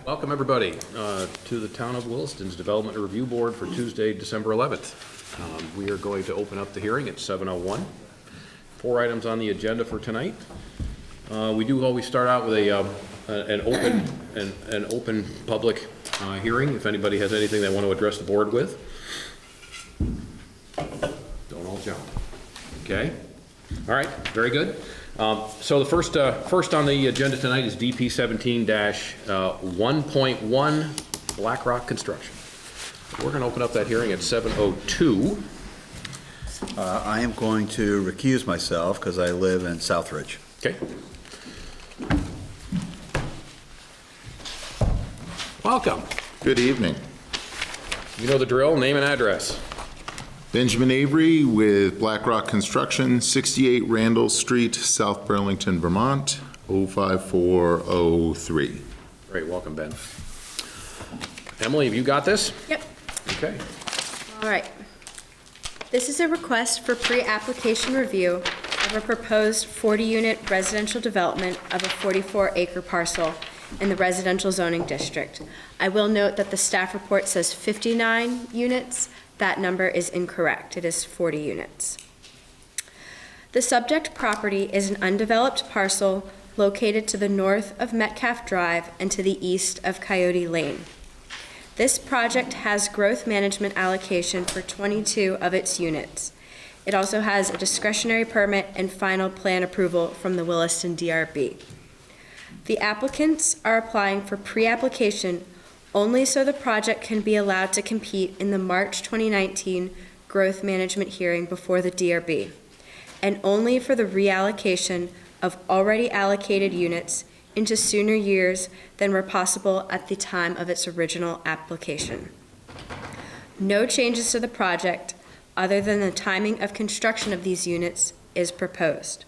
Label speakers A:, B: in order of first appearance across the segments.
A: Welcome, everybody, to the Town of Williston's Development Review Board for Tuesday, December 11th. We are going to open up the hearing at 7:01. 4 items on the agenda for tonight. We do always start out with an open public hearing. If anybody has anything they want to address the board with, don't all jump. Okay. All right. Very good. So the first on the agenda tonight is DP 17-1.1 Blackrock Construction. We're going to open up that hearing at 7:02.
B: I am going to recuse myself because I live in Southridge.
A: Okay. Welcome.
C: Good evening.
A: You know the drill. Name and address.
C: Benjamin Avery with Blackrock Construction, 68 Randall Street, South Burlington, Vermont, 05403.
A: Great. Welcome, Ben. Emily, have you got this?
D: Yep.
A: Okay.
D: All right. This is a request for pre-application review of a proposed 40-unit residential development of a 44-acre parcel in the residential zoning district. I will note that the staff report says 59 units. That number is incorrect. It is 40 units. The subject property is an undeveloped parcel located to the north of Metcalf Drive and to the east of Coyote Lane. This project has growth management allocation for 22 of its units. It also has a discretionary permit and final plan approval from the Williston DRB. The applicants are applying for pre-application only so the project can be allowed to compete in the March 2019 growth management hearing before the DRB, and only for the reallocation of already allocated units into sooner years than were possible at the time of its original application. No changes to the project, other than the timing of construction of these units, is proposed.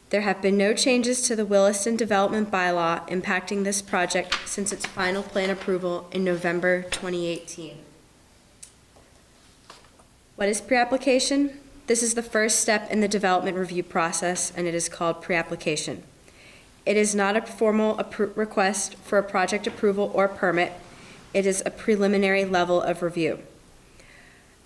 D: There have been no changes to the Williston Development Bylaw impacting this project since its final plan approval in November 2018. What is pre-application? This is the first step in the development review process, and it is called pre-application. It is not a formal request for a project approval or permit. It is a preliminary level of review.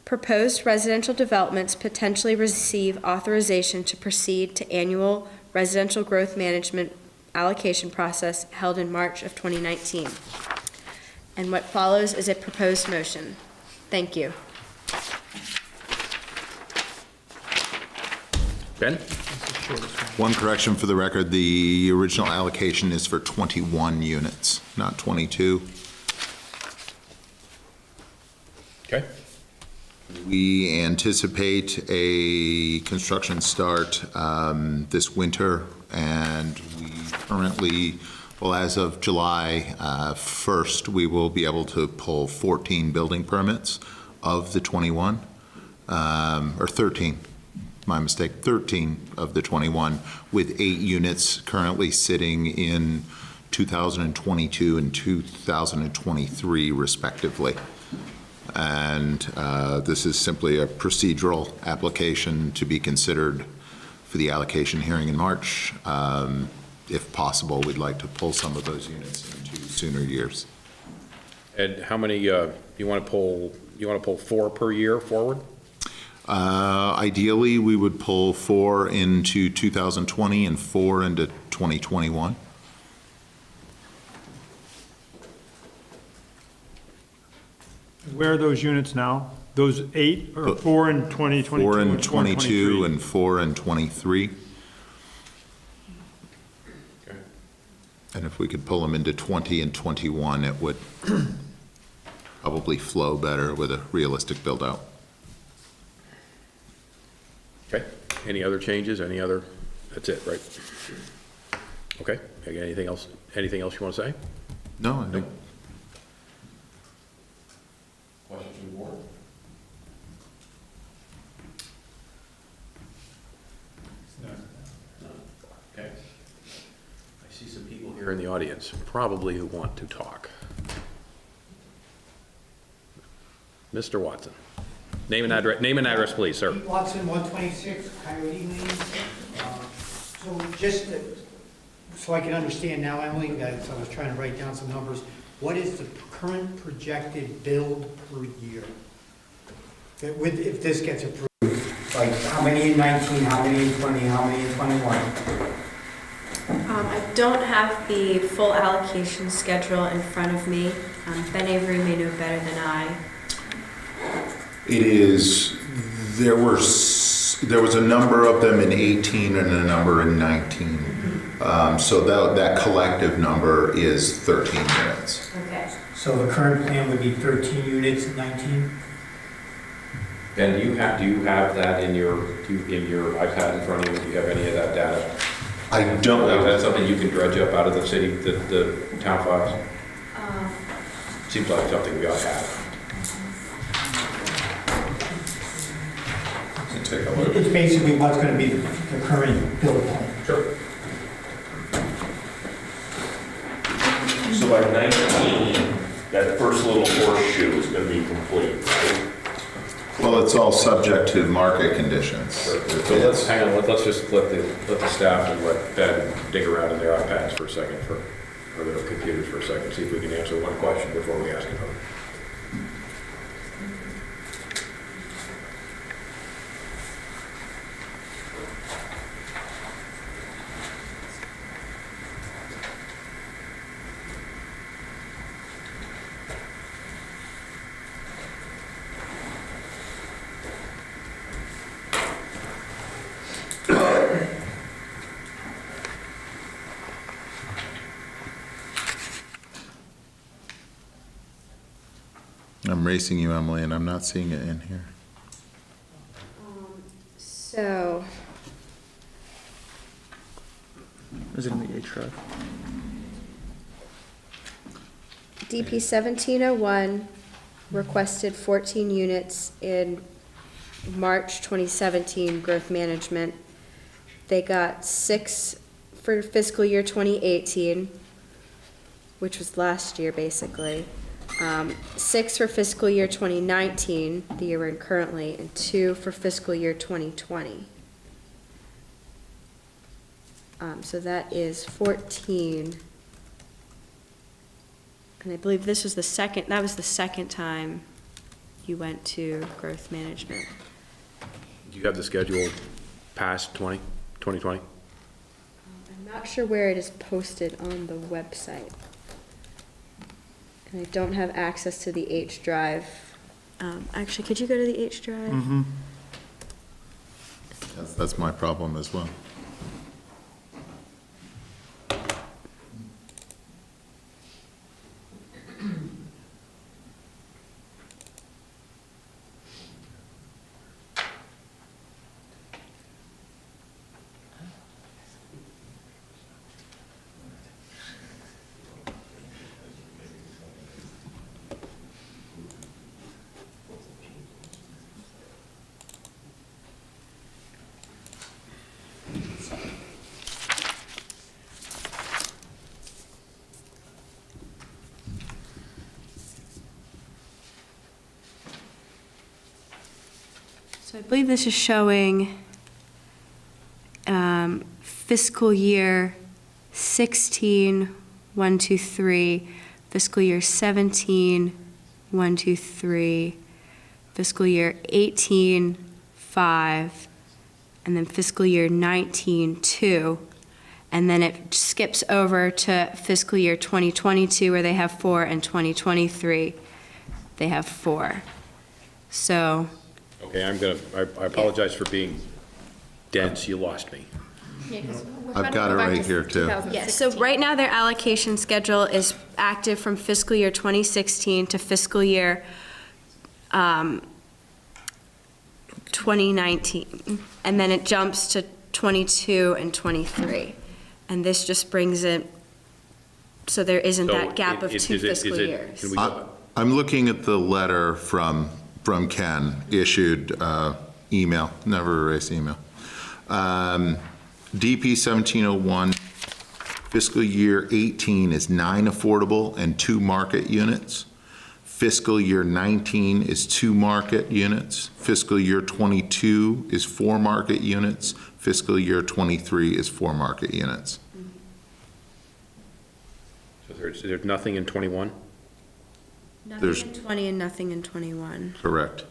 D: Proposed residential developments potentially receive authorization to proceed to annual residential growth management allocation process held in March of 2019. And what follows is a proposed motion. Thank you.
A: Ben?
C: One correction for the record, the original allocation is for 21 units, not 22.
A: Okay.
C: We anticipate a construction start this winter, and we currently, well, as of July 1st, we will be able to pull 14 building permits of the 21, or 13. My mistake, 13 of the 21, with 8 units currently sitting in 2022 and 2023 respectively. And this is simply a procedural application to be considered for the allocation hearing in March. If possible, we'd like to pull some of those units into sooner years.
A: And how many you want to pull? You want to pull 4 per year forward?
C: Ideally, we would pull 4 into 2020 and 4 into 2021.
E: Where are those units now? Those 8 or 4 in 2022?
C: 4 in 22 and 4 in 23.
A: Okay.
C: And if we could pull them into 20 and 21, it would probably flow better with a realistic build out.
A: Okay. Any other changes? Any other? That's it, right? Okay. Anything else? Anything else you want to say?
C: No, I think.
A: Questions from the board? No. Okay. I see some people here in the audience, probably who want to talk. Mr. Watson. Name and address, please, sir.
F: Williston, 126 Coyote Lane. So just so I can understand now, Emily, so I was trying to write down some numbers. What is the current projected build per year? If this gets approved? Like, how many in 19, how many in 20, how many in 21?
D: I don't have the full allocation schedule in front of me. Ben Avery may know better than I.
C: It is, there was a number of them in 18 and a number in 19. So that collective number is 13 units.
D: Okay.
F: So the current plan would be 13 units in 19?
A: Ben, do you have that in your iPad in front of you? Do you have any of that data?
C: I don't
A: Is
C: know.
A: that something you can dredge up out of the city, the town files? Seems like something we ought to have. Let's take a look.
F: It's basically what's going to be the current build plan.
A: Sure.
G: So by 19, that first little horseshoe is going to be complete, right?
C: Well, it's all subject to market conditions.
A: So let's hang on. Let's just let the staff and let Ben dig around in their iPads for a second, or their computers for a second, see if we can answer one question before we ask another.
C: I'm racing you, Emily, and I'm not seeing it in here.
D: So,
H: Is it in the H drive?
D: DP 1701 requested 14 units in March 2017 growth management. They got 6 for fiscal year 2018, which was last year basically. 6 for fiscal year 2019, the year we're in currently, and 2 for fiscal year 2020. So that is 14. And I believe this was that was the second time you went to growth management.
A: Do you have the schedule past 2020?
D: I'm not sure where it is posted on the website. And I don't have access to the H drive. Actually, could you go to the H drive?
H: Mm-hmm.
C: That's my problem as well.
D: So I believe this is showing fiscal year 16, 1, 2, 3, fiscal year 17, 1, 2, 3, fiscal year 18, 5, and then fiscal year 19, 2. And then it skips over to fiscal year 2022 where they have 4, and 2023 they have 4. So,
A: Okay, I apologize for being dense. You lost me.
C: I've got it right here, too.
D: yes, so right now their allocation schedule is active from fiscal year 2016 to fiscal year 2019. And then it jumps to 22 and 23. And this just brings it, so there isn't
A: So
D: that gap of
A: is
D: 2
A: it-
D: fiscal
A: is it-
D: years.
A: Can we go?
C: I'm looking at the letter from Ken, issued email, never erase email. DP 1701, fiscal year 18 is 9 affordable and 2 market units. Fiscal year 19 is 2 market units. Fiscal year 22 is 4 market units. Fiscal year 23 is 4 market units.
A: There's nothing in 21?
C: There's-
D: Nothing in 20 and nothing in 21.
C: Correct.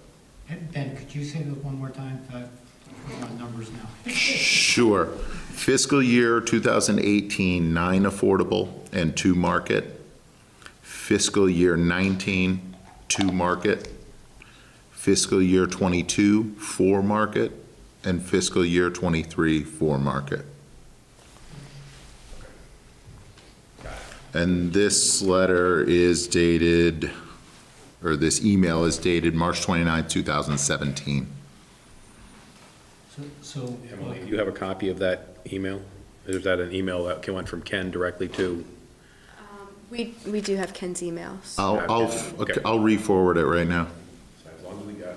F: Ben, could you say that one more time? I'm on numbers now.
C: Sure. Fiscal year 2018, 9 affordable and 2 market. Fiscal year 19, 2 market. Fiscal year 22, 4 market. And fiscal year 23, 4 market. And this letter is dated, or this email is dated March 29, 2017.
F: So,
A: Emily, do you have a copy of that email? Is that an email that went from Ken directly to?
D: We do have Ken's emails.
A: Okay.
C: I'll re-forward it right now.
A: As long as we got it.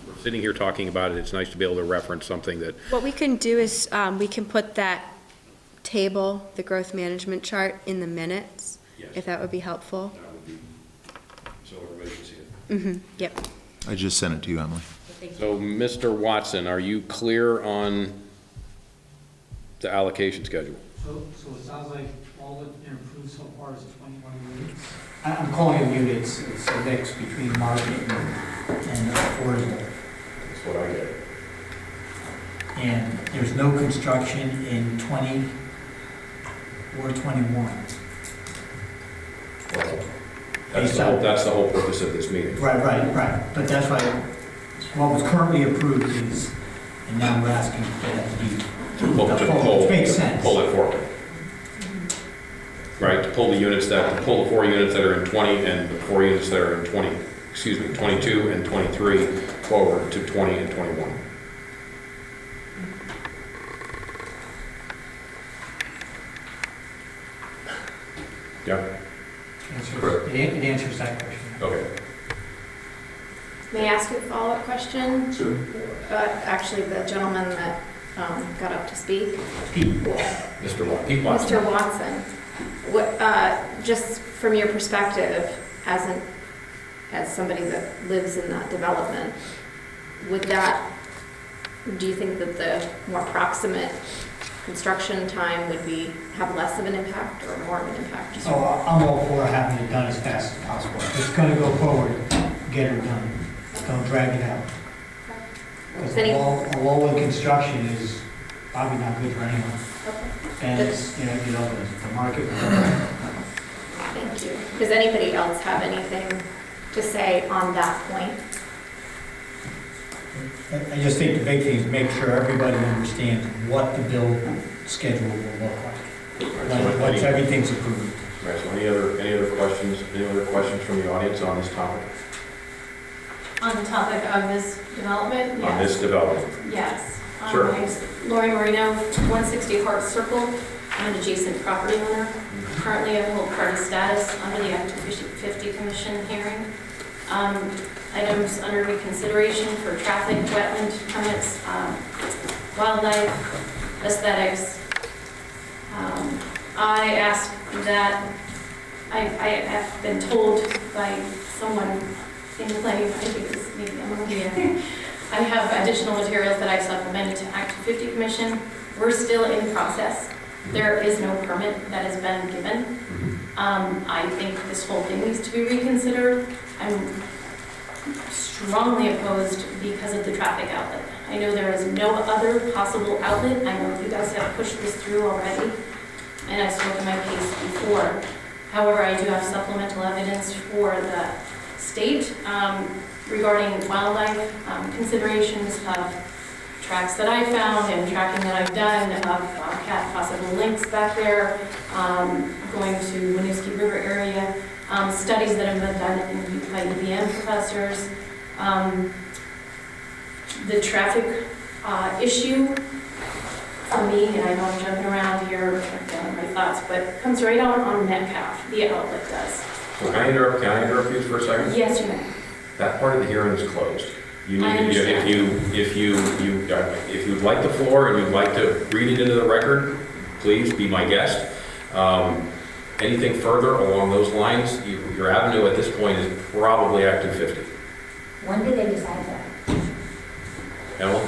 A: We're sitting here talking about it, it's nice to be able to reference something that,
D: What we can do is, we can put that table, the growth management chart, in the minutes,
A: Yes.
D: if that would be helpful.
A: that would be, so everybody can see it.
D: Yep.
C: I just sent it to you, Emily.
A: So, Mr. Watson, are you clear on the allocation schedule?
F: so it sounds like all that been approved so far is 21 units? I'm calling them units, it's a mix between market and affordable.
A: That's what I get.
F: And there's no construction in 20 or 21.
A: That's the whole purpose of this meeting.
F: Right. But that's why, what was currently approved is, and now we're asking for that to be. Which makes sense.
A: Pull it forward. Right, to pull the 4 units that are in 20 and the 4 units that are in 22 and 23 forward to 20 and 21. Yeah,
F: It answers that question.
A: okay.
I: May I ask you a follow-up question?
A: Sure.
I: Actually, the gentleman that got up to speak.
F: Pete.
A: Pete Watson.
I: Mr. Watson, what, just from your perspective, as somebody that lives in that development, do you think that the more proximate construction time would have less of an impact or more of an impact?
F: So I'm all for having it done as fast as possible. If it's gonna go forward, get it done. Don't drag it out. Because a lull in construction is probably not good for anyone. And it's, the market.
I: Thank you. Does anybody else have anything to say on that point?
F: I just think the big thing is make sure everybody understands what the build schedule will look like. Once everything's approved.
A: Right, so any other questions from the audience on this topic?
I: On the topic of this development?
A: On this development?
I: Yes.
A: Sure.
I: My name's Lori Marino, 160 Hart Circle. I'm an adjacent property owner. Currently, I hold party status under the Act 50 Commission hearing. Items under reconsideration for traffic, wetland permits, wildlife, aesthetics. I ask that, I have been told by someone in play, I think it's maybe Emily, I have additional materials that I supplemented to Act 50 Commission. We're still in process. There is no permit that has been given. I think this whole thing needs to be reconsidered. I'm strongly opposed because of the traffic outlet. I know there is no other possible outlet. I know you guys have pushed this through already, and I've spoken my case before. However, I do have supplemental evidence for the state regarding wildlife considerations of tracks that I found and tracking that I've done of cat possible links back there, going to Winooski River area, studies that have been done by UVM professors. The traffic issue for me, and I know I'm jumping around here, my thoughts, but comes right out on Metcalf, the outlet does.
A: So can I interrupt you for a second?
I: Yes, you may.
A: That part of the hearing is closed. You
I: I
A: need to,
I: understand.
A: if you'd like the floor and you'd like to read it into the record, please be my guest. Anything further along those lines, your avenue at this point is probably Act 250.
I: When did they decide that?
A: Emily?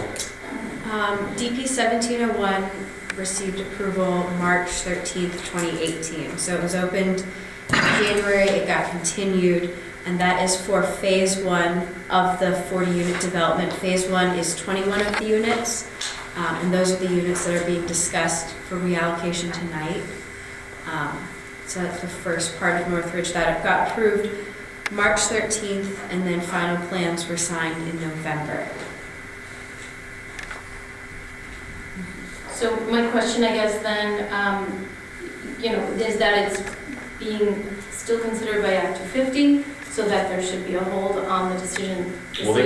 D: DP 1701 received approval March 13th, 2018. So it was opened in January, it got continued, and that is for Phase 1 of the 40-unit development. Phase 1 is 21 of the units, and those are the units that are being discussed for reallocation tonight. So that's the first part of Northridge that got approved March 13th, and then final plans were signed in November.
I: So my question, I guess, then, is that it's being still considered by Act 250, so that there should be a hold on the decision?
A: Well, the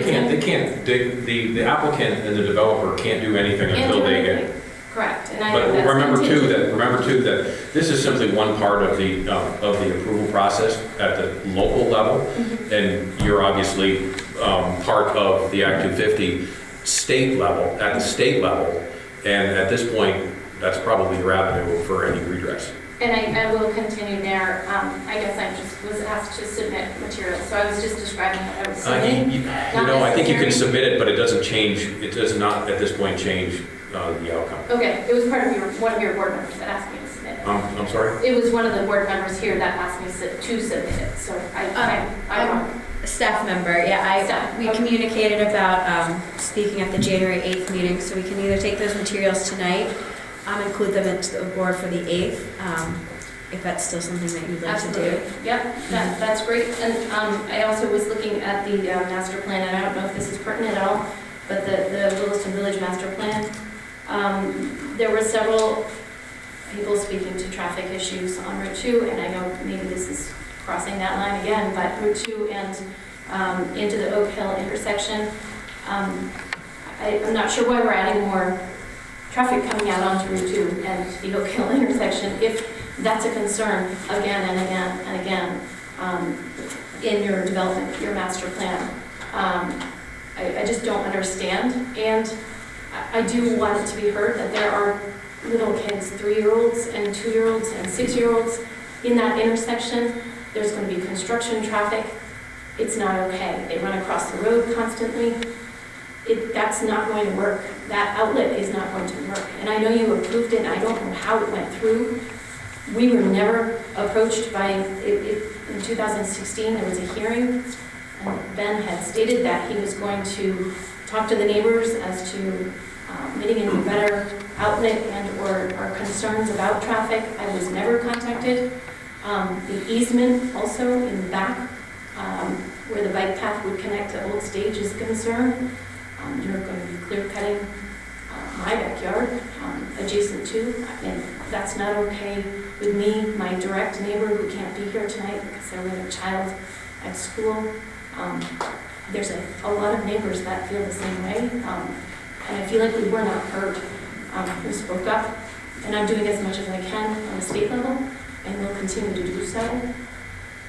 A: applicant and the developer can't do anything
I: Can't
A: until
I: do
A: they get.
I: anything. Correct, and I
A: But
I: know that's
A: remember too
I: contingent.
A: that this is simply one part of the approval process at the local level. And you're obviously part of the Act 250 state level, at the state level. And at this point, that's probably your avenue for any redress.
I: And I will continue there. I guess I just was asked to submit materials, so I was just describing what I was submitting.
A: I think you can submit it, but it doesn't change, it does not at this point change the outcome.
I: Okay, it was part of one of your board members that asked me to submit it.
A: I'm sorry?
I: It was one of the board members here that asked me to submit it, so I
D: A staff member, yeah,
I: Staff,
D: we
I: okay.
D: communicated about speaking at the January 8th meeting, so we can either take those materials tonight, include them into the board for the 8th, if that's still something that you'd like to do.
I: Absolutely. Yep, that's great. And I also was looking at the master plan, and I don't know if this is pertinent at all, but the Williston Village Master Plan. There were several people speaking to traffic issues on Route 2, and I know maybe this is crossing that line again, but Route 2 and into the Oak Hill intersection. I'm not sure why we're adding more traffic coming out onto Route 2 and the Oak Hill intersection if that's a concern again and again and again in your development, your master plan. I just don't understand, and I do want it to be heard that there are little kids, 3-year-olds and 2-year-olds and 6-year-olds in that intersection. There's going to be construction traffic. It's not okay. They run across the road constantly. That's not going to work. That outlet is not going to work. And I know you approved it, and I don't know how it went through. We were never approached by, in 2016, there was a hearing, and Ben had stated that he was going to talk to the neighbors as to mitigating a better outlet and or concerns about traffic. I was never contacted. The easement also in the back, where the bike path would connect to Old Stage is concerned. You're going to be clear cutting my backyard adjacent to, and that's not okay with me, my direct neighbor who can't be here tonight because they're with a child at school. There's a lot of neighbors that feel the same way, and I feel like we were not heard. We spoke up, and I'm doing as much as I can on the state level, and will continue to do so.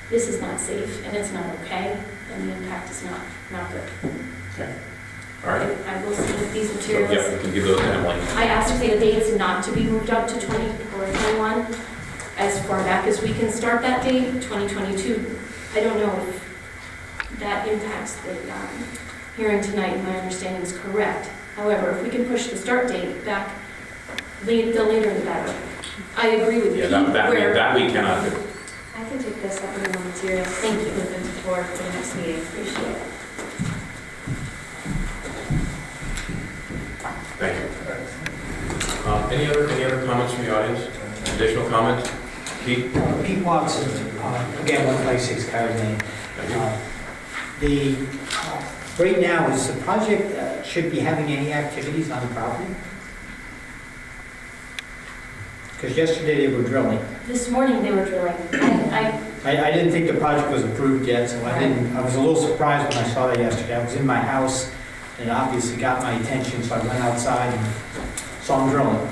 I: This is not safe, and it's not okay, and the impact is not good.
A: Okay. All right.
I: I will submit these
A: So,
I: materials.
A: yeah, we can give those to Emily.
I: I asked for the dates not to be moved up to 20 or 21, as far back as we can start that date, 2022. I don't know if that impacts the hearing tonight. My understanding is correct. However, if we can push the start date back, the later the better. I agree with you.
A: Yeah, that we cannot do.
D: I can take this up in the materials.
I: Thank you.
D: Move them forward for the next meeting.
I: Appreciate it.
A: Thank you. Any other comments from the audience? Additional comments? Pete?
F: Pete Watson, again, 156 Carrie Lane. Right now, is the project, should be having any activities on the property? Because yesterday they were drilling.
I: This morning they were drilling.
F: I didn't think the project was approved yet, so I was a little surprised when I saw that yesterday. I was in my house, and it obviously got my attention, so I went outside and saw them drilling.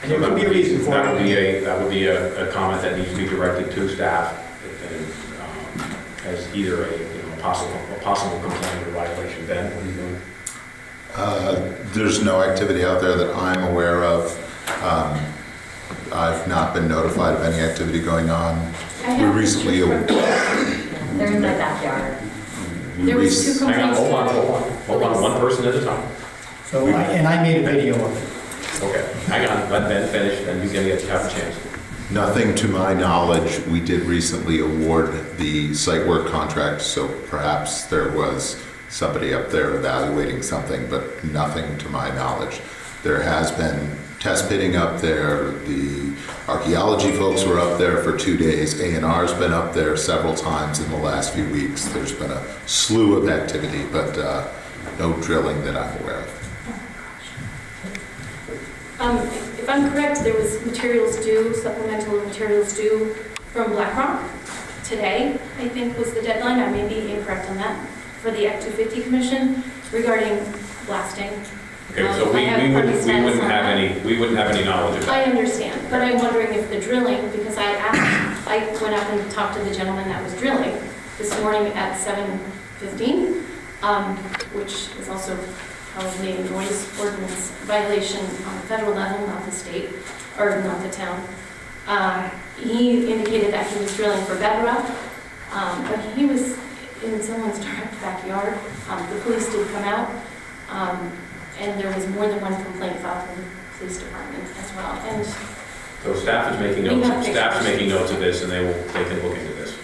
F: And there could be a reason for
A: That
F: it.
A: would be a comment that needs to be directed to staff and, as either a possible complaint or violation. Ben, what are you doing?
C: There's no activity out there that I'm aware of. I've not been notified of any activity going on. We recently,
D: They're in my backyard.
I: There was 2
A: Hang on,
I: complaints.
A: hold on. One person at a time.
F: So, and I made a video of it.
A: Okay, hang on, let Ben finish, then you can have a chance.
C: Nothing to my knowledge. We did recently award the site work contract, so perhaps there was somebody up there evaluating something, but nothing to my knowledge. There has been test pitting up there. The archaeology folks were up there for 2 days. A&R's been up there several times in the last few weeks. There's been a slew of activity, but no drilling that I'm aware of.
I: If I'm correct, there was materials due, supplemental materials due from Blackrock today, I think was the deadline. I may be incorrect on that, for the Act 250 Commission regarding blasting.
A: Okay, so we wouldn't have any knowledge of that.
I: I understand, but I'm wondering if the drilling, because I went up and talked to the gentleman that was drilling this morning at 7:15, which is also probably a noise ordinance violation on the federal level, not the state, or not the town. He indicated that he was drilling for bedrock, but he was in someone's direct backyard. The police did come out, and there was more than one complaint filed from the police department as well. And
A: So staff is making notes of this, and they can look into this.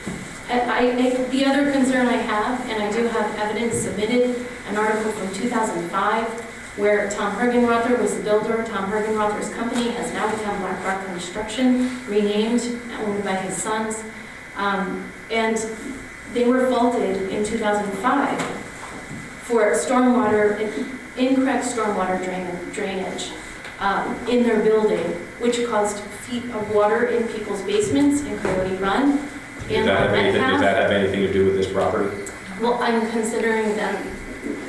I: and the other concern I have, and I do have evidence submitted, an article from 2005, where Tom Hergenrother was the builder. Tom Hergenrother's company has now become Blackrock Construction, renamed, owned by his sons. And they were faulted in 2005 for incorrect stormwater drainage in their building, which caused feet of water in people's basements in Coyote Run.
A: Does that have anything to do with this property?
I: Well, I'm considering them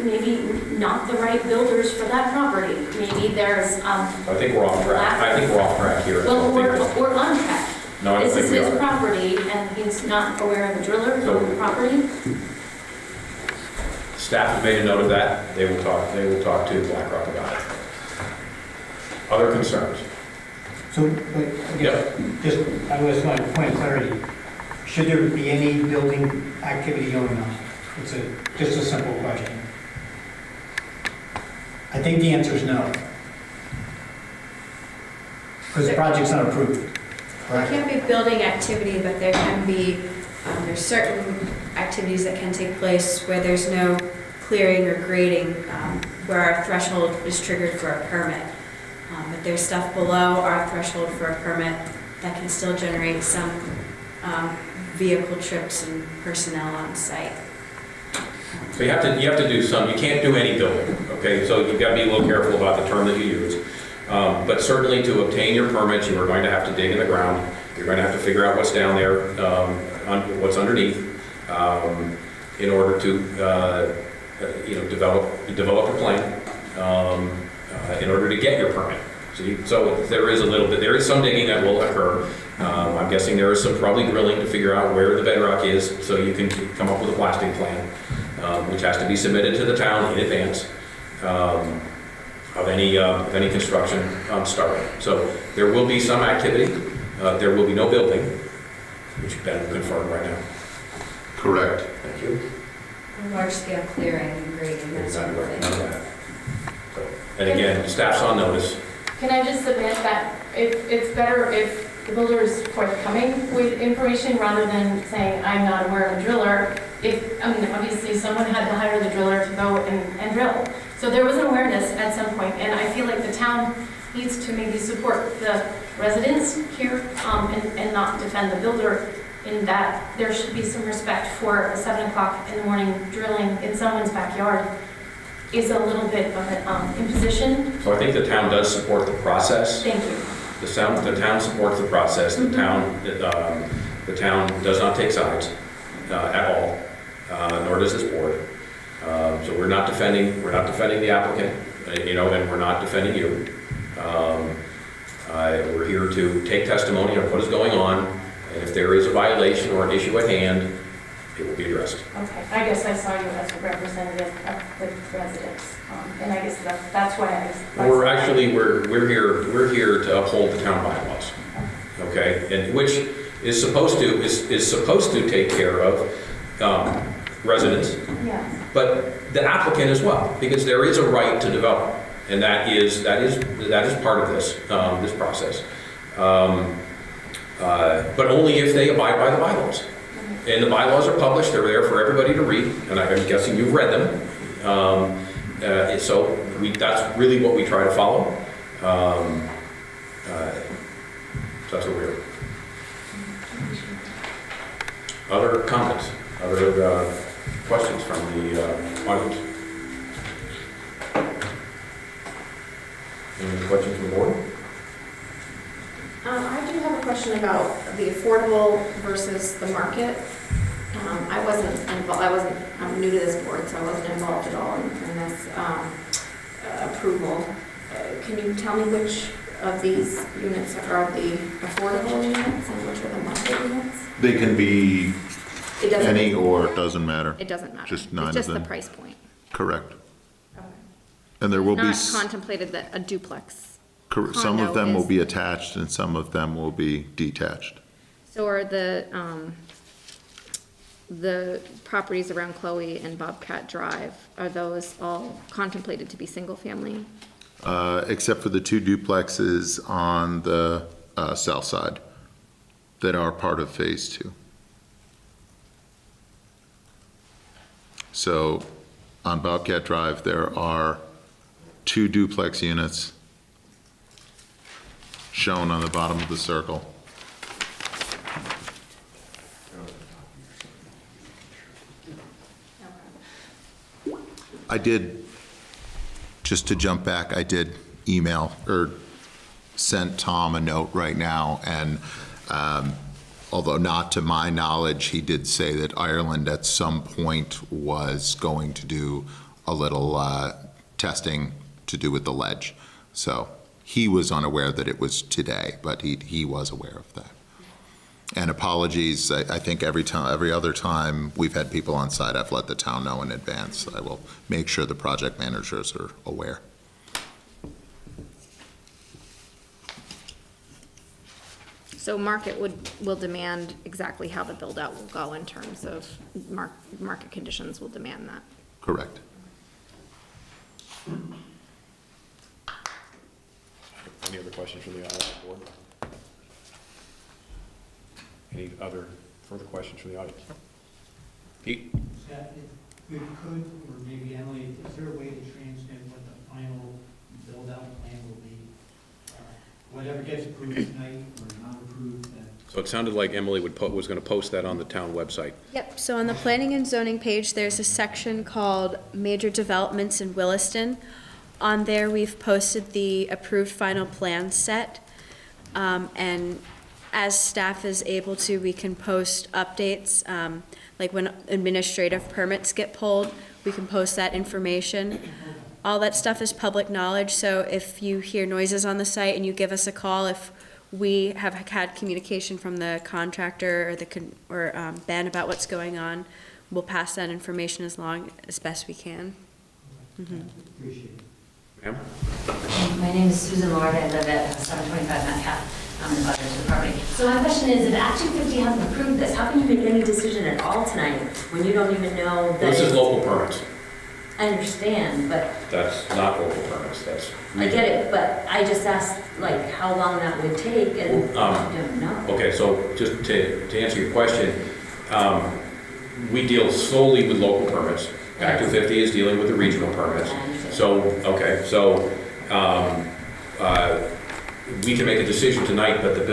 I: maybe not the right builders for that property. Maybe there's,
A: I think we're off track. I think we're off track here.
I: well, we're on track.
A: No, I don't
I: This
A: think
I: is
A: we
I: his
A: are.
I: property, and he's not aware of the driller on the property.
A: Staff has made a note of that. They will talk to Blackrock about it. Other concerns?
F: So, but, just, I was going to point of clarity. Should there be any building activity going on? It's just a simple question. I think the answer is no. Because the project's not approved.
D: There can't be building activity, but there can be, there's certain activities that can take place where there's no clearing or grading, where our threshold is triggered for a permit. But there's stuff below our threshold for a permit that can still generate some vehicle trips and personnel on site.
A: So you have to do some, you can't do any building, okay? So you've got to be a little careful about the term that you use. But certainly to obtain your permits, you are going to have to dig in the ground. You're going to have to figure out what's down there, what's underneath, in order to, develop a plan, in order to get your permit. So there is some digging that will occur. I'm guessing there is some probably drilling to figure out where the bedrock is, so you can come up with a blasting plan, which has to be submitted to the town in advance of any construction starting. So there will be some activity. There will be no building, which Ben will confirm right now.
C: Correct.
A: Thank you.
D: Large-scale clearing and grading, that sort of thing.
A: None of that. So, and again, staff's on notice.
I: Can I just submit that it's better if the builder is forthcoming with information rather than saying, I'm not aware of a driller? Obviously, someone had to hire the driller to go and drill. So there was an awareness at some point, and I feel like the town needs to maybe support the residents here and not defend the builder, in that there should be some respect for a 7 o'clock in the morning drilling in someone's backyard is a little bit of an imposition.
A: So I think the town does support the process.
I: Thank you.
A: The town supports the process. The town does not take sides at all, nor does this board. So we're not defending the applicant, and we're not defending you. We're here to take testimony on what is going on, and if there is a violation or an issue at hand, it will be addressed.
I: Okay, I guess I saw you as a representative of the residents, and I guess that's why
A: We're here to uphold the town bylaws, okay, and which is supposed to take care of residents,
I: Yeah.
A: but the applicant as well, because there is a right to develop. And that is part of this, this process. But only if they abide by the bylaws. And the bylaws are published, they're there for everybody to read, and I'm guessing you've read them. So that's really what we try to follow. So that's what we're. Other comments, other questions from the audience? Any questions from the board?
J: I do have a question about the affordable versus the market. I wasn't involved, I'm new to this board, so I wasn't involved at all in this approval. Can you tell me which of these units are the affordable units and which are the market units?
C: They can be
J: It doesn't-
C: any or it doesn't matter.
J: It doesn't matter.
C: Just nine of
J: It's just the
C: them.
J: price point.
C: Correct.
J: Okay.
C: And there will be,
J: Not contemplated that a duplex.
C: some of
J: condo
C: them will
J: is-
C: be attached and some of them will be detached.
J: So are the properties around Chloe and Bobcat Drive, are those all contemplated to be single-family?
C: Except for the 2 duplexes on the south side that are part of Phase 2. So on Bobcat Drive, there are 2 duplex units shown on the bottom of the circle. I did, just to jump back, I did email or sent Tom a note right now, and although not to my knowledge, he did say that Ireland at some point was going to do a little testing to do with the ledge. So he was unaware that it was today, but he was aware of that. And apologies, I think every other time we've had people on site, I've let the town know in advance. I will make sure the project managers are aware.
J: So market will demand exactly how the build-out will go in terms of market conditions will demand that.
C: Correct.
A: Any other questions from the audience board? Any other further questions from the audience? Pete?
F: If we could, or maybe Emily, is there a way to transmit what the final build-out plan will be? Whatever gets approved tonight or not approved,
A: So it sounded like Emily was going to post that on the town website.
D: Yep, so on the planning and zoning page, there's a section called Major Developments in Williston. On there, we've posted the approved final plan set. And as staff is able to, we can post updates, like when administrative permits get pulled, we can post that information. All that stuff is public knowledge, so if you hear noises on the site and you give us a call, if we have had communication from the contractor or Ben about what's going on, we'll pass that information as best we can.
F: appreciate it.
A: Ma'am?
K: My name is Susan Lord. I live at 725 Metcalf. I'm in butters with the property. So my question is, if Act 250 hasn't approved this, how can you make any decision at all tonight when you don't even know that
A: This is
K: it's-
A: local permits.
K: I understand, but
A: That's not local permits, that's.
K: I get it, but I just asked, like, how long that would take, and I don't know.
A: Okay, so just to answer your question, we deal solely with local permits. Act 250 is dealing with the regional permits. So, okay, so we can make a decision tonight, but the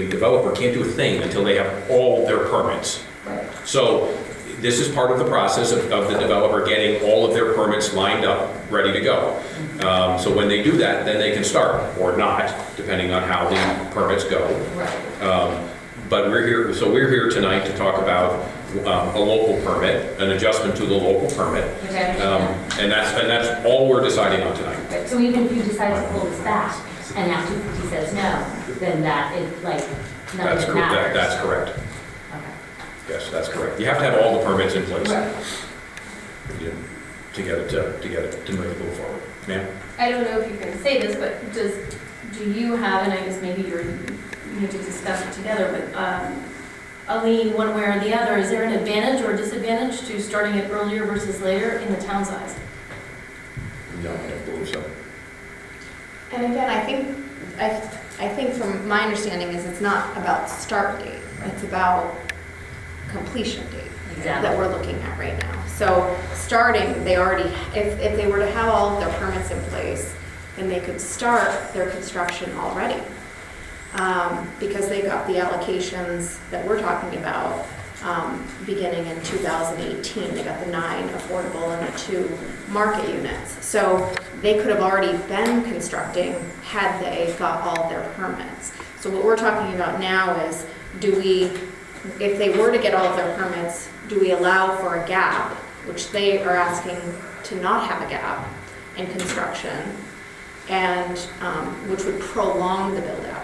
A: developer can't do a thing until they have all their permits.
K: Right.
A: So this is part of the process of the developer getting all of their permits lined up, ready to go. So when they do that, then they can start, or not, depending on how the permits go.
K: Right.
A: But we're here tonight to talk about a local permit, an adjustment to the local permit.
K: Okay.
A: And that's all we're deciding on tonight.
K: Right. So even if you decide to pull this back, and Act 250 says no, then that is, like, nothing matters.
A: That's correct.
K: Okay.
A: Yes, that's correct. You have to have all the permits in place
K: Right.
A: to get it to move it forward. Ma'am?
I: I don't know if you can say this, but do you have, and I guess maybe you need to discuss it together, but a lean one way or the other, is there an advantage or disadvantage to starting it earlier versus later in the town's eyes?
A: No, I don't believe so.
J: And again, I think from my understanding is it's not about start date, it's about completion date.
K: Exactly.
J: That we're looking at right now. So starting, they already, if they were to have all of their permits in place, then they could start their construction already. Because they got the allocations that we're talking about, beginning in 2018. They got the 9 affordable and the 2 market units. So they could have already been constructing had they got all of their permits. So what we're talking about now is, if they were to get all of their permits, do we allow for a gap, which they are asking to not have a gap in construction, and which would prolong the build out.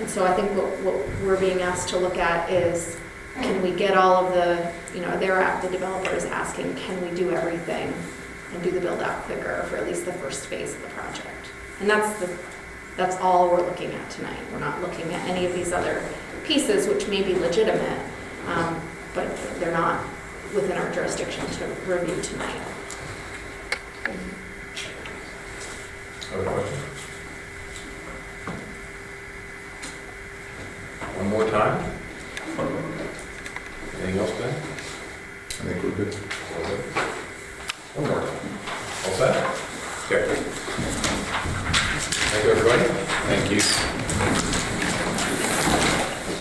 J: And so I think what we're being asked to look at is, can we get all of the, the developer is asking, can we do everything and do the build out quicker for at least the first phase of the project? And that's all we're looking at tonight. We're not looking at any of these other pieces, which may be legitimate, but they're not within our jurisdiction to review tonight.
A: Other questions? One more time? Anything else, Ben?
C: I think we're good.
A: One more time. All set? Okay. Thank you, everybody. Thank you.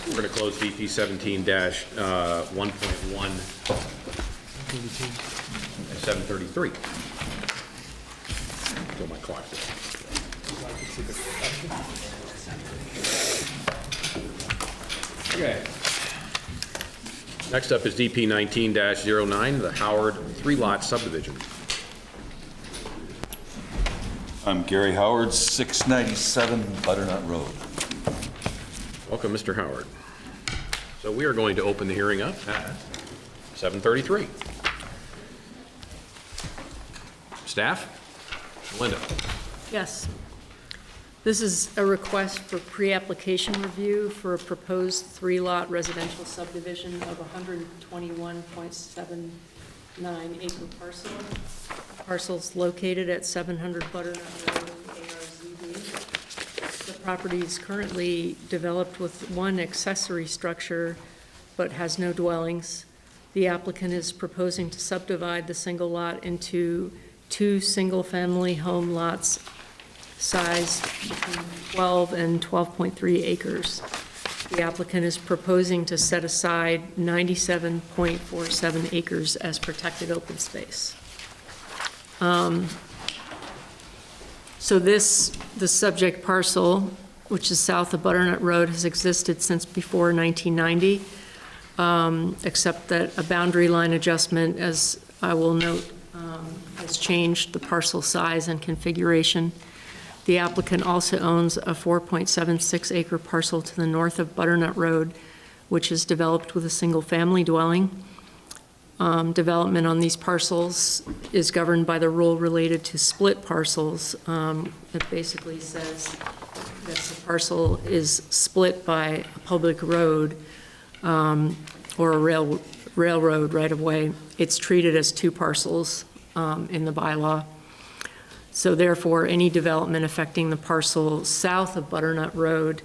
A: We're going to close DP 17-1.1 at 7:33. Until my clock. Okay. Next up is DP 19-09, the Howard 3-lot subdivision.
L: I'm Gary Howard, 697 Butternut Road.
A: Welcome, Mr. Howard. So we are going to open the hearing up at 7:33. Staff? Linda?
M: Yes. This is a request for pre-application review for a proposed 3-lot residential subdivision of 121.79 acre parcel. Parcel's located at 700 Butternut Road in the ARZB. The property is currently developed with 1 accessory structure, but has no dwellings. The applicant is proposing to subdivide the single lot into 2 single-family home lots sized between 12 and 12.3 acres. The applicant is proposing to set aside 97.47 acres as protected open space. So the subject parcel, which is south of Butternut Road, has existed since before 1990, except that a boundary line adjustment, as I will note, has changed the parcel size and configuration. The applicant also owns a 4.76 acre parcel to the north of Butternut Road, which is developed with a single-family dwelling. Development on these parcels is governed by the rule related to split parcels. It basically says that the parcel is split by a public road or a railroad right-of-way. It's treated as 2 parcels in the bylaw. So therefore, any development affecting the parcel south of Butternut Road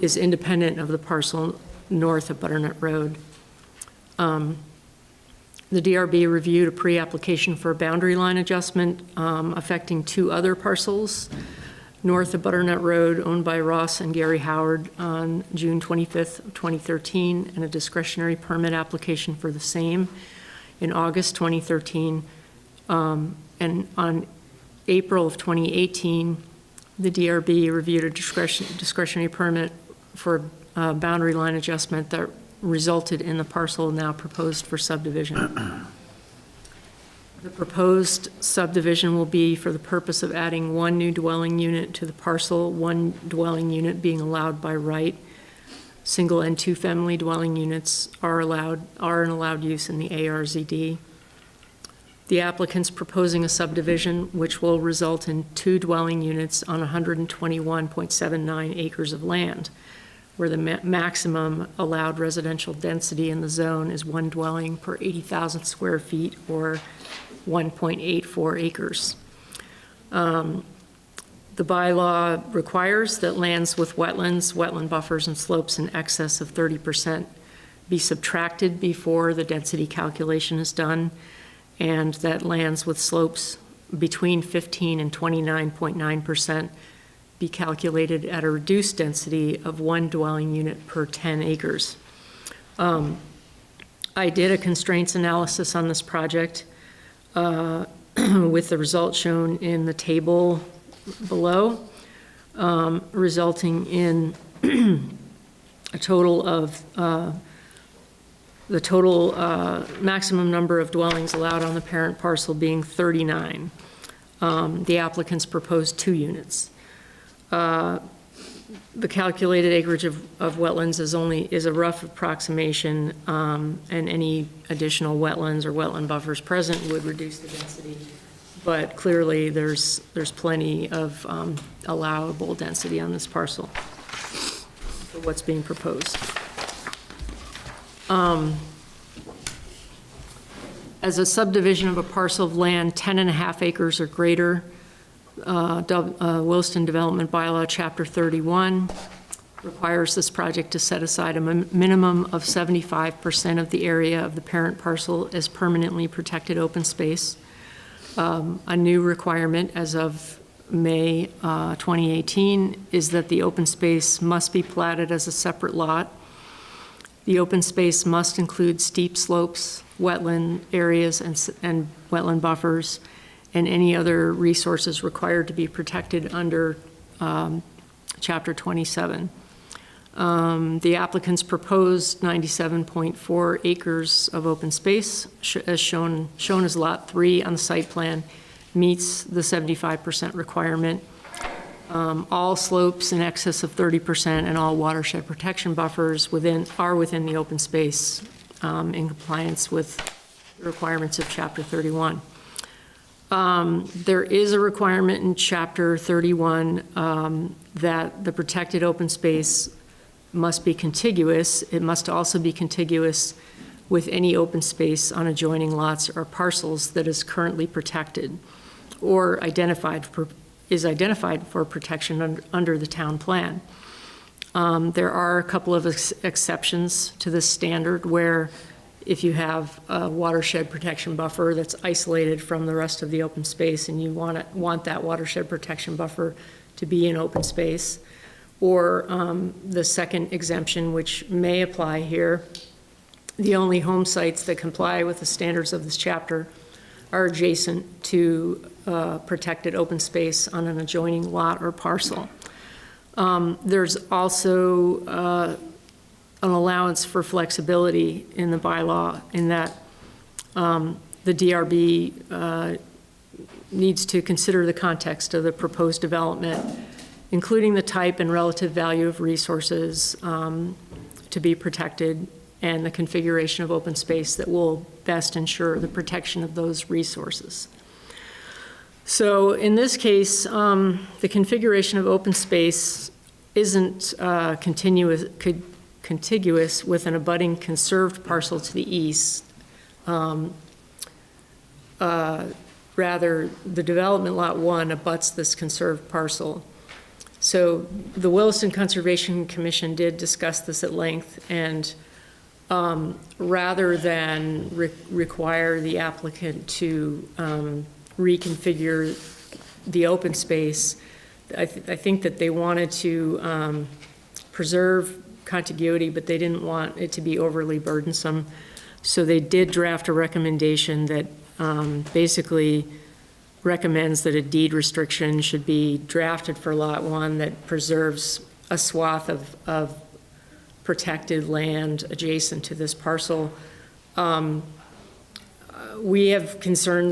M: is independent of the parcel north of Butternut Road. The DRB reviewed a pre-application for a boundary line adjustment affecting 2 other parcels north of Butternut Road owned by Ross and Gary Howard on June 25th of 2013, and a discretionary permit application for the same in August 2013. And on April of 2018, the DRB reviewed a discretionary permit for a boundary line adjustment that resulted in the parcel now proposed for subdivision. The proposed subdivision will be for the purpose of adding 1 new dwelling unit to the parcel, 1 dwelling unit being allowed by right. Single and 2 family dwelling units are an allowed use in the ARZD. The applicant's proposing a subdivision which will result in 2 dwelling units on 121.79 acres of land, where the maximum allowed residential density in the zone is 1 dwelling per 80,000 square feet, or 1.84 acres. The The bylaw requires that lands with wetlands, wetland buffers, and slopes in excess of 30% be subtracted before the density calculation is done, and that lands with slopes between 15 and 29.9% be calculated at a reduced density of 1 dwelling unit per 10 acres. I did a constraints analysis on this project with the results shown in the table below, resulting in a total of the total maximum number of dwellings allowed on the parent parcel being 39. The applicants proposed 2 units. The calculated acreage of wetlands is a rough approximation, and any additional wetlands or wetland buffers present would reduce the density. But clearly, there's plenty of allowable density on this parcel for what's being proposed. As a subdivision of a parcel of land 10.5 acres or greater, Williston Development Bylaw, Chapter 31, requires this project to set aside a minimum of 75% of the area of the parent parcel as permanently protected open space. A new requirement as of May 2018 is that the open space must be platted as a separate lot. The open space must include steep slopes, wetland areas, and wetland buffers, and any other resources required to be protected under Chapter 27. The applicants proposed 97.4 acres of open space, as shown as Lot 3 on the site plan, meets the 75% requirement. All slopes in excess of 30% and all watershed protection buffers are within the open space in compliance with the requirements of Chapter 31. There is a requirement in Chapter 31 that the protected open space must be contiguous. It must also be contiguous with any open space on adjoining lots or parcels that is currently protected or is identified for protection under the town plan. There are a couple of exceptions to this standard where if you have a watershed protection buffer that's isolated from the rest of the open space and you want that watershed protection buffer to be in open space, or the second exemption, which may apply here, the only home sites that comply with the standards of this chapter are adjacent to protected open space on an adjoining lot or parcel. There's also an allowance for flexibility in the bylaw in that the DRB needs to consider the context of the proposed development, including the type and relative value of resources to be protected and the configuration of open space that will best ensure the protection of those resources. So in this case, the configuration of open space isn't contiguous with an abutting conserved parcel to the east. Rather, the development lot 1 abuts this conserved parcel. So the Williston Conservation Commission did discuss this at length, and rather than require the applicant to reconfigure the open space, I think that they wanted to preserve contiguity, but they didn't want it to be overly burdensome. So they did draft a recommendation that basically recommends that a deed restriction should be drafted for Lot 1 that preserves a swath of protected land adjacent to this parcel. We have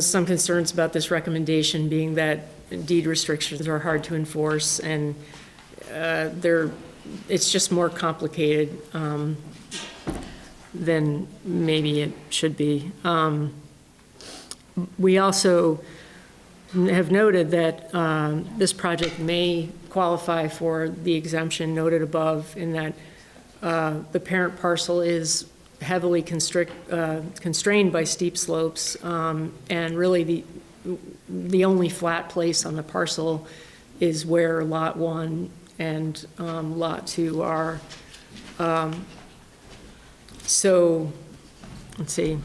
M: some concerns about this recommendation, being that deed restrictions are hard to enforce, and it's just more complicated than maybe it should be. We also have noted that this project may qualify for the exemption noted above, in that the parent parcel is heavily constrained by steep slopes, and really the only flat place on the parcel is where Lot 1 and Lot 2 are. So, let's see.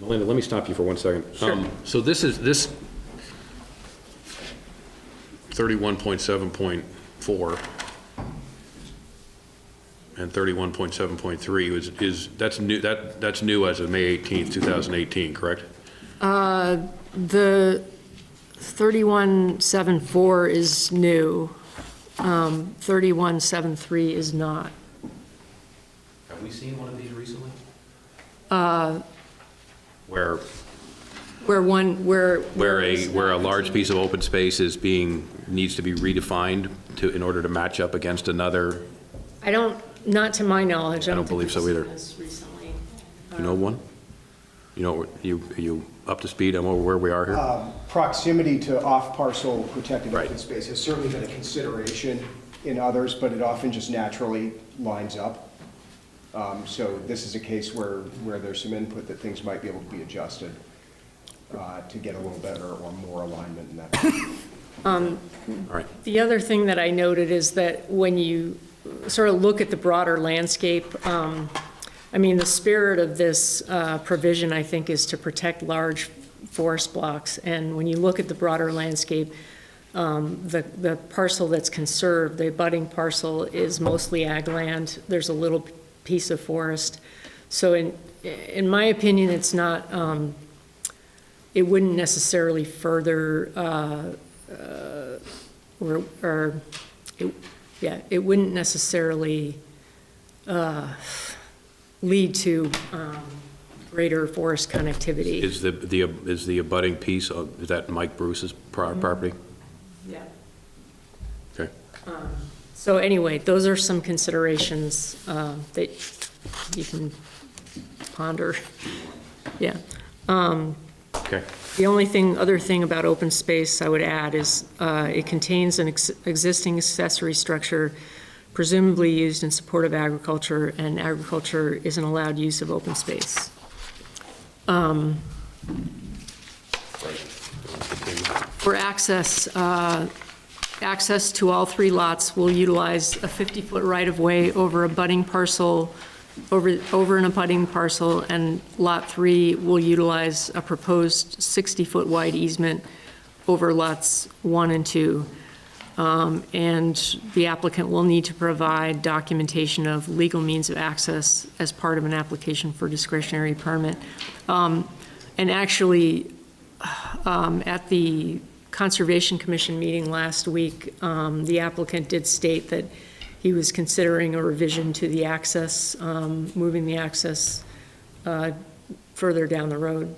A: Melinda, let me stop you for 1 second.
M: Sure.
A: So this 31.7.4 and 31.7.3 that's new as of May 18th, 2018, correct?
M: The 3174 is new. 3173 is not.
A: Have we seen one of these recently? Where a large piece of open space needs to be redefined in order to match up against another?
M: Not to my knowledge.
A: I don't believe so either.
M: Recently.
A: You know one? Are you up to speed on where we are here?
N: Proximity to off-parcel protected
A: Right.
N: open space has certainly been a consideration in others, but it often just naturally lines up. So this is a case where there's some input that things might be able to be adjusted to get a little better or more alignment in that.
A: All right.
M: The other thing that I noted is that when you sort of look at the broader landscape, the spirit of this provision, I think, is to protect large forest blocks. And when you look at the broader landscape, the parcel that's conserved, the abutting parcel, is mostly ag land. There's a little piece of forest. So in my opinion, it's not, it wouldn't necessarily further, it wouldn't necessarily lead to greater forest connectivity.
A: Is the abutting piece, is that Mike Bruce's property?
M: Yeah.
A: Okay.
M: So anyway, those are some considerations that you can ponder. Yeah.
A: Okay.
M: The only other thing about open space I would add is it contains an existing accessory structure presumably used in support of agriculture, and agriculture is an allowed use of open space. For access, access to all three lots will utilize a 50-foot right-of-way over an abutting parcel, and Lot 3 will utilize a proposed 60-foot wide easement over lots 1 and 2. And the applicant will need to provide documentation of legal means of access as part of an application for discretionary permit. And actually, at the Conservation Commission meeting last week, the applicant did state that he was considering a revision to the access, moving the access further down the road.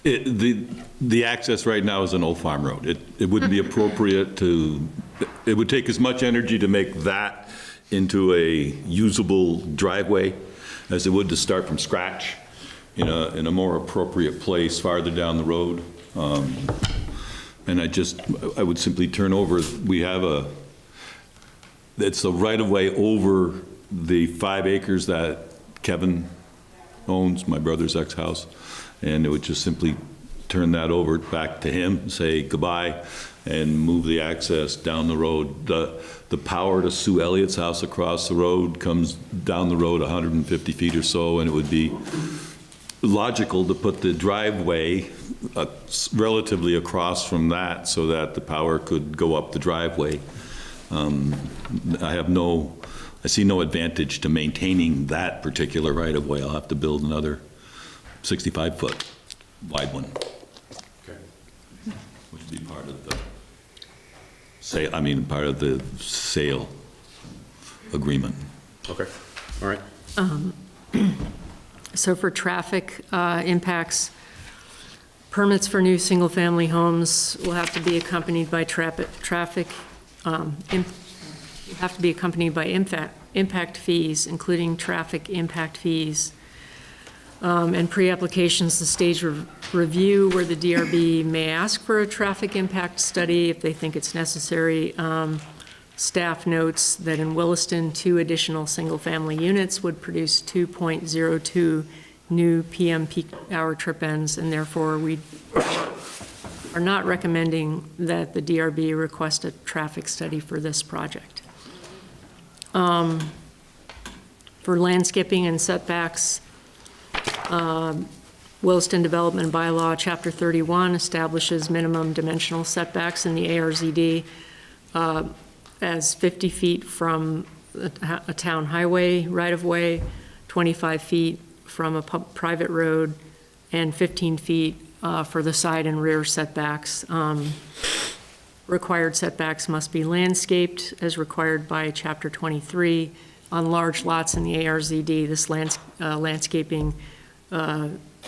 L: The access right now is an old farm road. It wouldn't be appropriate it would take as much energy to make that into a usable driveway as it would to start from scratch in a more appropriate place farther down the road. And I would simply turn over, it's a right-of-way over the 5 acres that Kevin owns, my brother's ex-house, and it would just simply turn that over back to him, say goodbye, and move the access down the road. The power to Sue Elliott's house across the road comes down the road 150 feet or so, and it would be logical to put the driveway relatively across from that so that the power could go up the driveway. I see no advantage to maintaining that particular right-of-way. I'll have to build another 65-foot wide one.
A: Okay.
L: Which would be part of the sale agreement.
A: Okay. All right.
M: So for traffic impacts, permits for new single-family homes will have to be accompanied by impact fees, including traffic impact fees. And pre-applications, the stage review where the DRB may ask for a traffic impact study if they think it's necessary. Staff notes that in Williston, 2 additional single-family units would produce 2.02 new PM peak hour trip ends, and therefore we are not recommending that the DRB request a traffic study for this project. For landscaping and setbacks, Williston Development Bylaw, Chapter 31 establishes minimum dimensional setbacks in the ARZD as 50 feet from a town highway right-of-way, 25 feet from a private road, and 15 feet for the side and rear setbacks. Required setbacks must be landscaped as required by Chapter 23. On large lots in the ARZD, this landscaping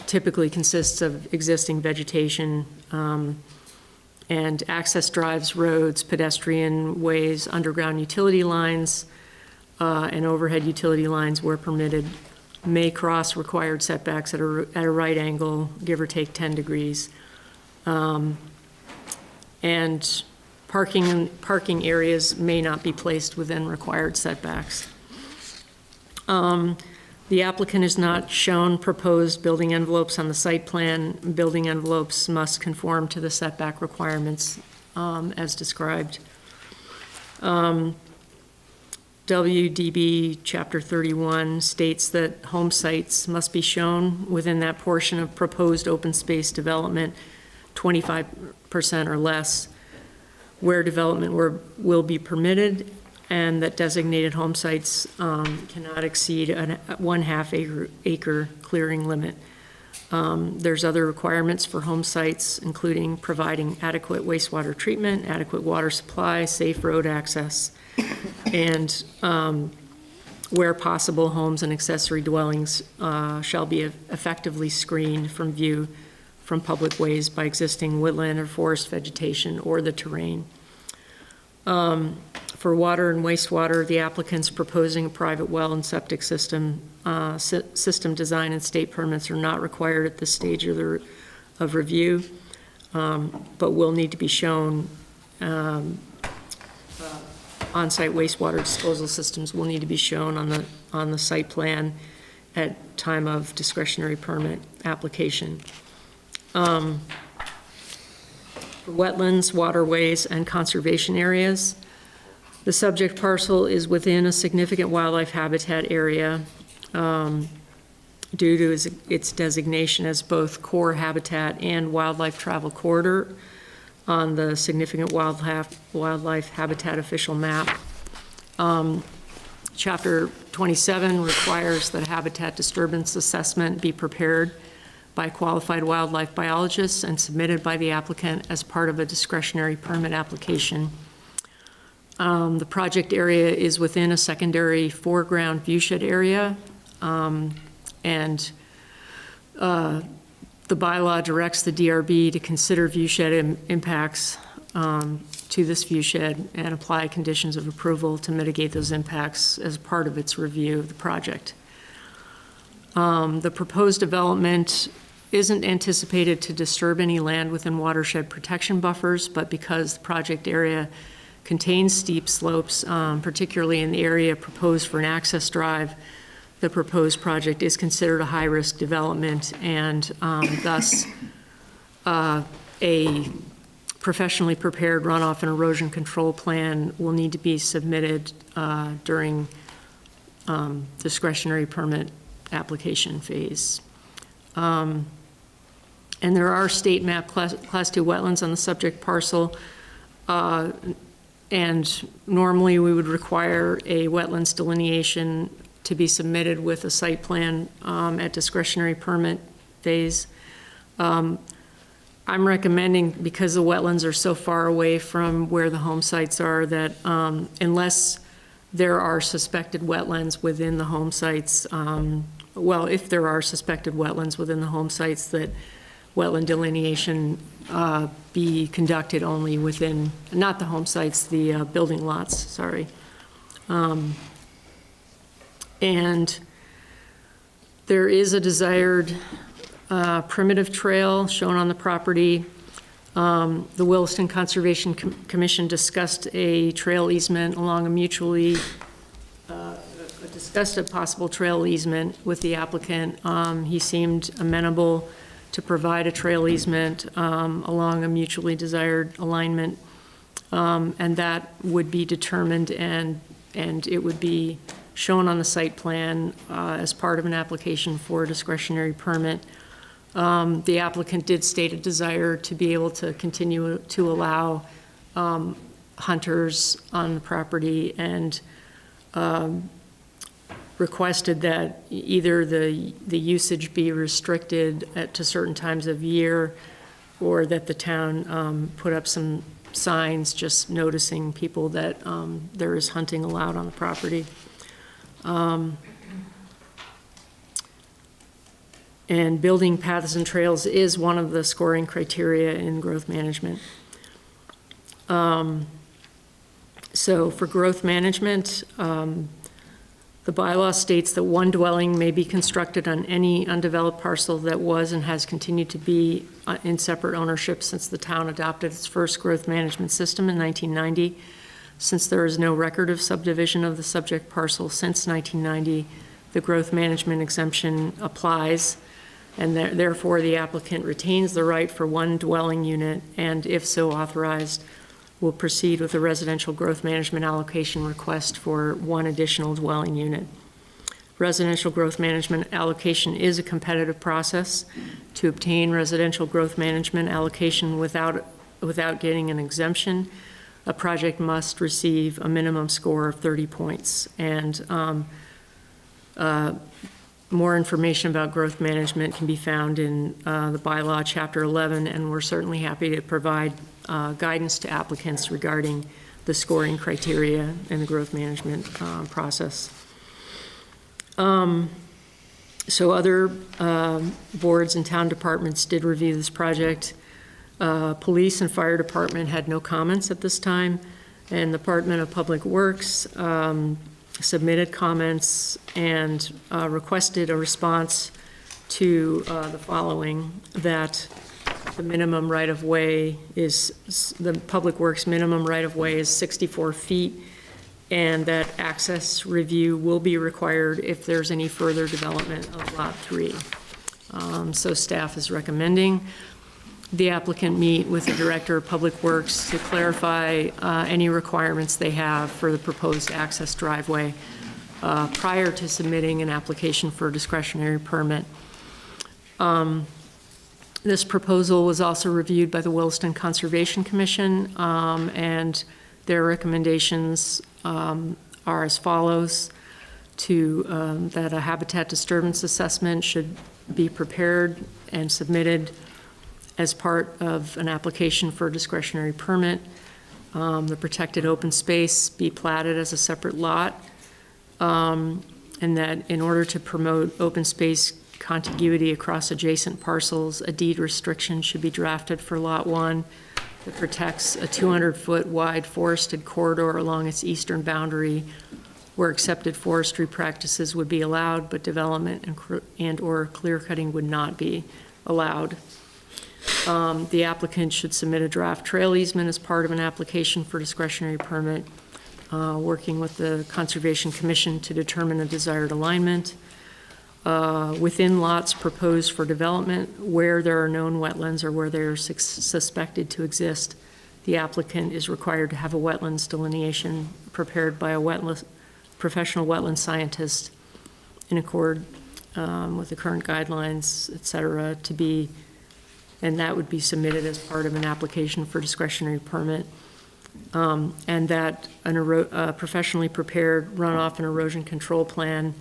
M: typically consists of existing vegetation and access drives, roads, pedestrian ways, underground utility lines, and overhead utility lines where permitted may cross required setbacks at a right angle, give or take 10 degrees. And parking areas may not be placed within required setbacks. The applicant has not shown proposed building envelopes on the site plan. Building envelopes must conform to the setback requirements as described. WDB Chapter 31 states that home sites must be shown within that portion of proposed open space development, 25% or less, where development will be permitted, and that designated home sites cannot exceed a 1/2 acre clearing limit. There's other requirements for home sites, including providing adequate wastewater treatment, adequate water supply, safe road access, and where possible, homes and accessory dwellings shall be effectively screened from view from public ways by existing woodland or forest vegetation or the terrain. For water and wastewater, the applicant's proposing a private well and septic system. System design and state permits are not required at this stage of review, but will need to be shown. On-site wastewater disposal systems will need to be shown on the site plan at time of discretionary permit application. For wetlands, waterways, and conservation areas, the subject parcel is within a significant wildlife habitat area due to its designation as both core habitat and wildlife travel corridor on the significant wildlife habitat official map. Chapter 27 requires that a habitat disturbance assessment be prepared by qualified wildlife biologists and submitted by the applicant as part of a discretionary permit application. The project area is within a secondary foreground viewshed area, and the bylaw directs the DRB to consider viewshed impacts to this viewshed and apply conditions of approval to mitigate those impacts as part of its review of the project. The proposed development isn't anticipated to disturb any land within watershed protection buffers, but because the project area contains steep slopes, particularly in the area proposed for an access drive, the proposed project is considered a high-risk development, and thus a professionally prepared runoff and erosion control plan will need to be submitted during discretionary permit application phase. And there are state map class 2 wetlands on the subject parcel, and normally we would require a wetlands delineation to be submitted with a site plan at discretionary permit phase. I'm recommending, because the wetlands are so far away from where the home sites are, that unless there are suspected wetlands within the home sites, well, if there are suspected wetlands within the home sites, that wetland delineation be conducted only within, not the home sites, the building lots, sorry. And there is a desired primitive trail shown on the property. The Williston Conservation Commission discussed a trail easement along a mutually, discussed a possible trail easement with the applicant. He seemed amenable to provide a trail easement along a mutually desired alignment, and that would be determined and it would be shown on the site plan as part of an application for a discretionary permit. The applicant did state a desire to be able to continue to allow hunters on the property, and requested that either the usage be restricted to certain times of year, or that the town put up some signs just noticing people that there is hunting allowed on the property. And building paths and trails is one of the scoring criteria in growth management. So for growth management, the bylaw states that one dwelling may be constructed on any undeveloped parcel that was and has continued to be in separate ownership since the town adopted its first growth management system in 1990. Since there is no record of subdivision of the subject parcel since 1990, the growth management exemption applies, and therefore the applicant retains the right for one dwelling unit, and if so authorized, will proceed with a residential growth management allocation request for one additional dwelling unit. Residential growth management allocation is a competitive process. To obtain residential growth management allocation without getting an exemption, a project must receive a minimum score of 30 points. And more information about growth management can be found in the bylaw, Chapter 11, and we're certainly happy to provide guidance to applicants regarding the scoring criteria in the growth management process. So other boards and town departments did review this project. Police and fire department had no comments at this time, and the Department of Public Works submitted comments and requested a response to the following: that the minimum right-of-way is, the Public Works minimum right-of-way is 64 feet, and that access review will be required if there's any further development of Lot 3. So staff is recommending the applicant meet with the Director of Public Works to clarify any requirements they have for the proposed access driveway prior to submitting an application for a discretionary permit. This proposal was also reviewed by the Williston Conservation Commission, and their recommendations are as follows: that a habitat disturbance assessment should be prepared and submitted as part of an application for a discretionary permit. The protected open space be platted as a separate lot, and that in order to promote open space contiguity across adjacent parcels, a deed restriction should be drafted for Lot 1 that protects a 200-foot wide forested corridor along its eastern boundary where accepted forestry practices would be allowed, but development and/or clear cutting would not be allowed. The applicant should submit a draft trail easement as part of an application for discretionary permit, working with the Conservation Commission to determine a desired alignment. Within lots proposed for development, where there are known wetlands or where they are suspected to exist, the applicant is required to have a wetlands delineation prepared by a professional wetland scientist in accord with the current guidelines, et cetera, and that would be submitted as part of an application for discretionary permit. And that a professionally prepared runoff and erosion control plan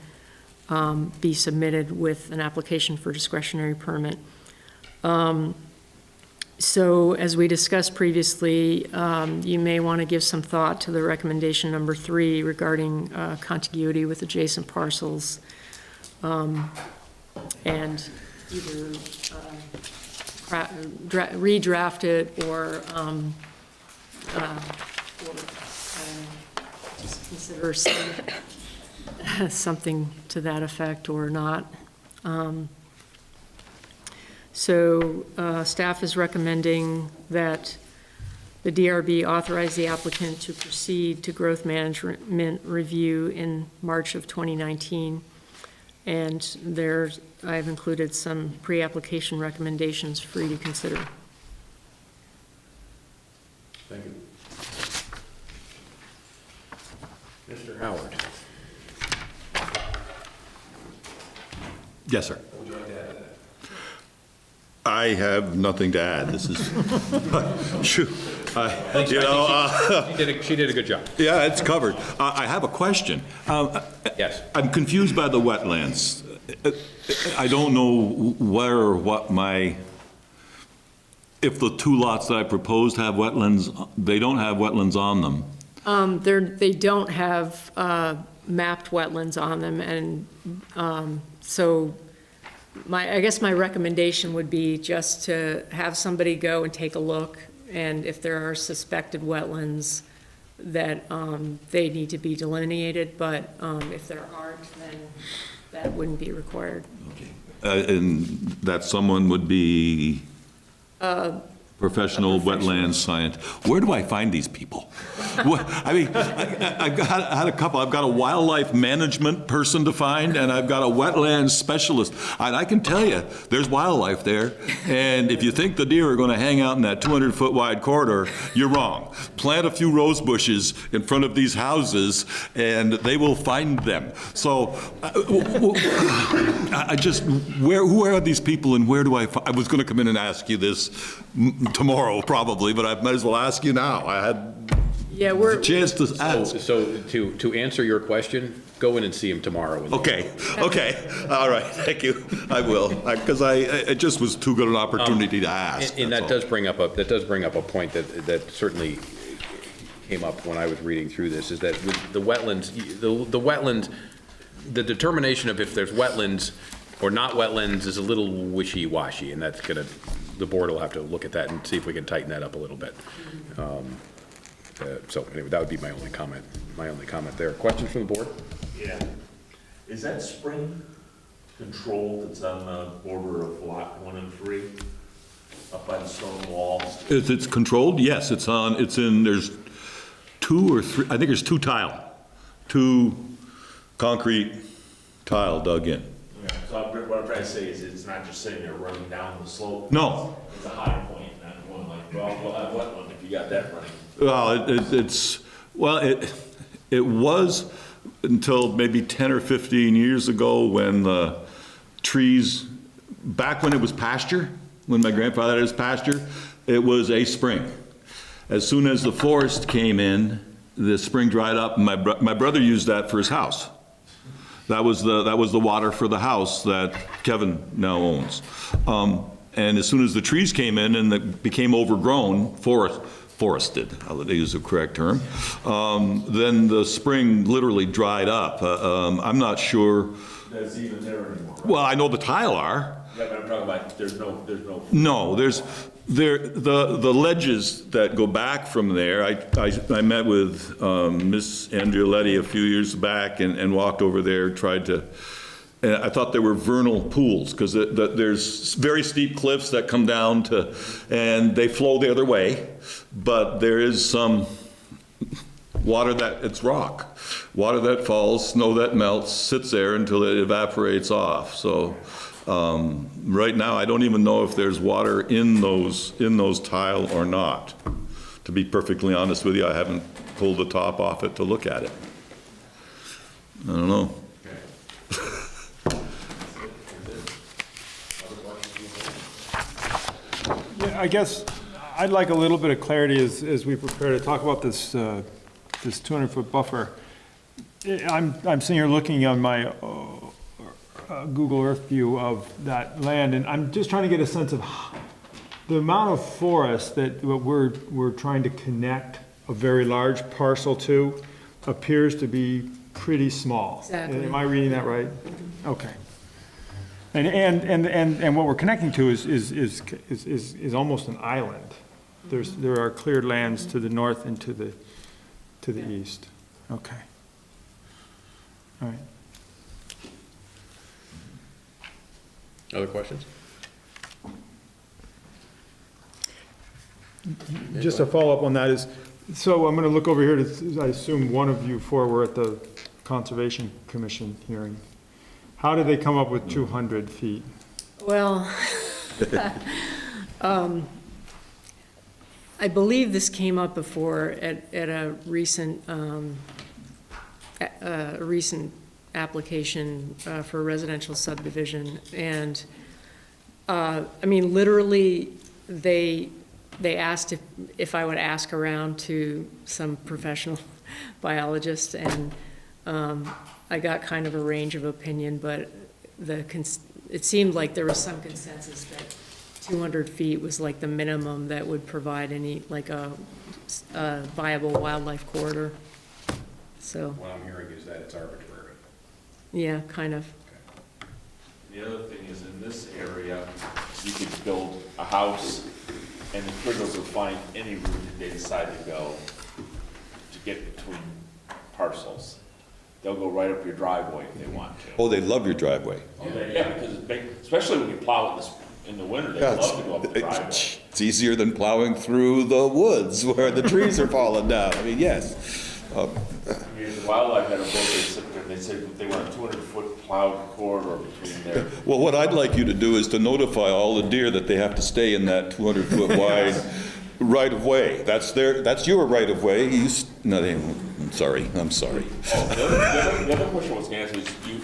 M: be submitted with an application for discretionary permit. So as we discussed previously, you may want to give some thought to the recommendation number 3 regarding contiguity with adjacent parcels, and either redraft it or just consider something to that effect or not. So staff is recommending that the DRB authorize the applicant to proceed to growth management review in March of 2019. And I've included some pre-application recommendations for you to consider.
A: Thank you. Mr. Howard.
L: Yes, sir.
A: What would you like to add to that?
L: I have nothing to add. This is, shoot,
A: She did a good job.
L: yeah, it's covered. I have a question.
A: Yes.
L: I'm confused by the wetlands. I don't know where or what if the two lots that I proposed have wetlands, they don't have wetlands on them.
M: They don't have mapped wetlands on them, and so I guess my recommendation would be just to have somebody go and take a look, and if there are suspected wetlands, that they need to be delineated, but if there aren't, then that wouldn't be required.
L: And that someone would be professional wetlands scientist. Where do I find these people? I mean, I've had a couple. I've got a wildlife management person to find, and I've got a wetlands specialist. And I can tell you, there's wildlife there. And if you think the deer are going to hang out in that 200-foot wide corridor, you're wrong. Plant a few rose bushes in front of these houses, and they will find them. So, I just, who are these people, and where do I was going to come in and ask you this tomorrow, probably, but I might as well ask you now. I had a chance to ask.
A: So to answer your question, go in and see him tomorrow.
L: Okay, all right, thank you. I will, because it just was too good an opportunity to ask.
A: And that does bring up a point that certainly came up when I was reading through this, is that with the wetlands, the wetlands, the determination of if there's wetlands or not wetlands is a little wishy-washy, and the board will have to look at that and see if we can tighten that up a little bit. So anyway, that would be my only comment there. Questions from the board?
G: Yeah. Is that spring control that's on the border of lot 1 and 3, up by the stone wall?
L: It's controlled? Yes, there's 2 or 3, I think there's 2 concrete tile dug in.
G: Yeah, so what I'm trying to say is it's not just sitting there running down the slope.
L: No.
G: It's a high point, not one like, well, we'll have wetland if you got that running.
L: Well, it was until maybe 10 or 15 years ago when the trees, back when it was pasture, when my grandfather had his pasture, it was a spring. As soon as the forest came in, the spring dried up, and my brother used that for his house. That was the water for the house that Kevin now owns. And as soon as the trees came in and it became overgrown, forested, I'll use the correct term, then the spring literally dried up. I'm not sure.
G: That's even there anymore, right?
L: Well, I know the tile are.
G: Yeah, but I'm talking about, there's no.
L: No, the ledges that go back from there. I met with Miss Andrioletti a few years back and walked over there, and I thought there were vernal pools, because there's very steep cliffs that come down and they flow the other way, but there is some water it's rock. Water that falls, snow that melts, sits there until it evaporates off. So right now, I don't even know if there's water in those tile or not. To be perfectly honest with you, I haven't pulled the top off it to look at it. I don't know.
E: Yeah, I guess I'd like a little bit of clarity as we prepare to talk about this 200-foot buffer. I'm sitting here looking on my Google Earth view of that land, and I'm just trying to get a sense of the amount of forest that we're trying to connect a very large parcel to appears to be pretty small.
M: Exactly.
E: Am I reading that right? Okay. And what we're connecting to is almost an island. There are cleared lands to the north and to the east. Okay. All right.
A: Other questions?
E: Just a follow-up on that is, so I'm going to look over here I assume one of you four were at the Conservation Commission hearing. How did they come up with 200 feet?
M: Well, I believe this came up before at a recent application for a residential subdivision. And, I mean, literally, they asked if I would ask around to some professional biologists, and I got kind of a range of opinion, but it seemed like there was some consensus that 200 feet was like the minimum that would provide any, like a viable wildlife corridor. So,
A: What I'm hearing is that it's arbitrary.
M: yeah, kind of.
G: The other thing is, in this area, you could build a house, and the critters will find any route that they decide to go to get between parcels. They'll go right up your driveway if they want to.
L: Oh, they love your driveway.
G: Yeah, because it's big, especially when you plow it in the winter, they love to go up the driveway.
L: It's easier than plowing through the woods where the trees are falling down. I mean, yes.
G: I mean, the wildlife had a boat, they sit there, and they said they want a 200-foot plowed corridor between there.
L: Well, what I'd like you to do is to notify all the deer that they have to stay in that 200-foot wide right-of-way. That's your right-of-way. No, I'm sorry.
G: Oh, the other question I was going to ask is, did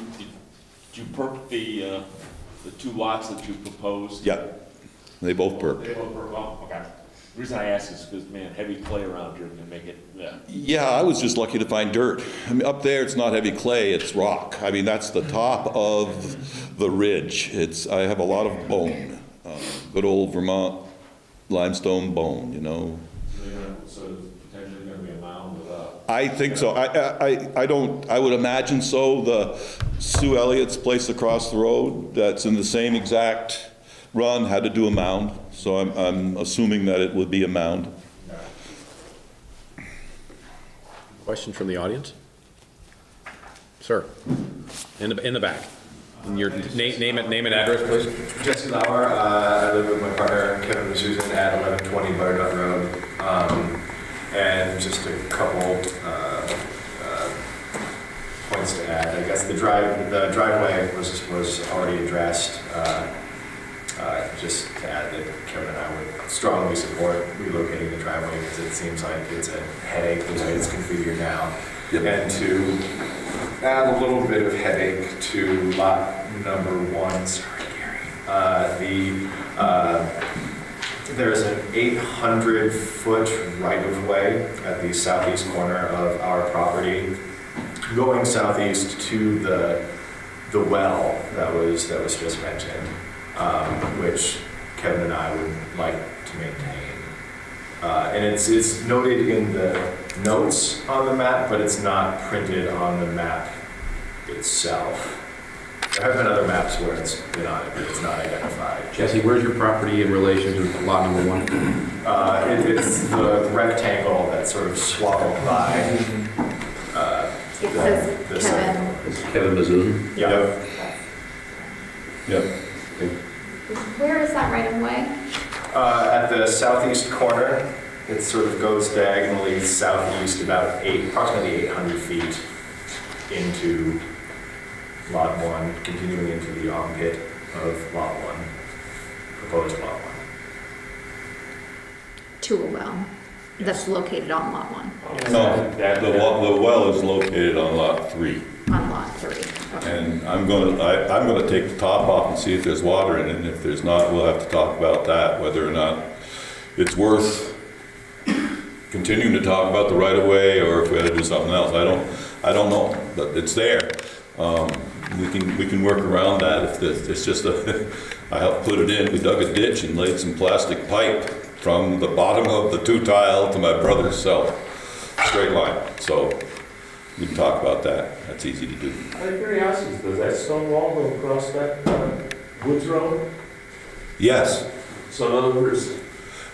G: you perk the two lots that you proposed?
L: Yep, they both perked.
G: They both perked, oh, okay. The reason I ask is because, man, heavy clay around here can make it, yeah.
L: Yeah, I was just lucky to find dirt. I mean, up there, it's not heavy clay, it's rock. I mean, that's the top of the ridge. I have a lot of bone, good old Vermont limestone bone, you know.
G: So it's potentially going to be a mound with a...
L: I think so. I would imagine so. The Sue Elliott's place across the road, that's in the same exact run, had to do a mound. So I'm assuming that it would be a mound.
A: Questions from the audience? Sir, in the back. And your name and address, please.
O: Jesse Lauer, I live with my partner Kevin and Susan at 1120 Butternut Road. And just a couple points to add. I guess the driveway was already addressed. Just to add that Kevin and I would strongly support relocating the driveway because it seems like it's a headache the way it's configured now. Yep. And to add a little bit of headache to lot number 1, sorry Gary, there's an 800-foot right-of-way at the southeast corner of our property going southeast to the well that was just mentioned. Which Kevin and I would like to maintain. And it's noted in the notes on the map, but it's not printed on the map itself. There have been other maps where it's been on it, but it's not identified.
A: Jesse, where's your property in relation to lot number 1?
O: It's the rectangle that's sort of swaddled by
J: It says Kevin.
A: Kevin Mizzou.
O: Yep.
L: Yep.
J: Where is that right of way?
O: At the southeast corner, it sort of goes diagonally southeast about approximately 800 feet into lot 1, continuing into the armpit of lot 1, proposed lot 1.
J: To a well that's located on lot 1.
L: No, the well is located on lot 3.
J: On lot 3. Okay.
L: And I'm gonna take the top off and see if there's water in it, and if there's not, we'll have to talk about that, whether or not it's worth continuing to talk about the right-of-way, or if we had to do something else. I don't know, but it's there. We can work around that if it's just I helped put it in. We dug a ditch and laid some plastic pipe from the bottom of the 2-tile to my brother's cell, straight line. So we can talk about that. That's easy to do.
G: Out of curiosity, does that stone wall go across that woods road?
L: Yes.
G: So in other words,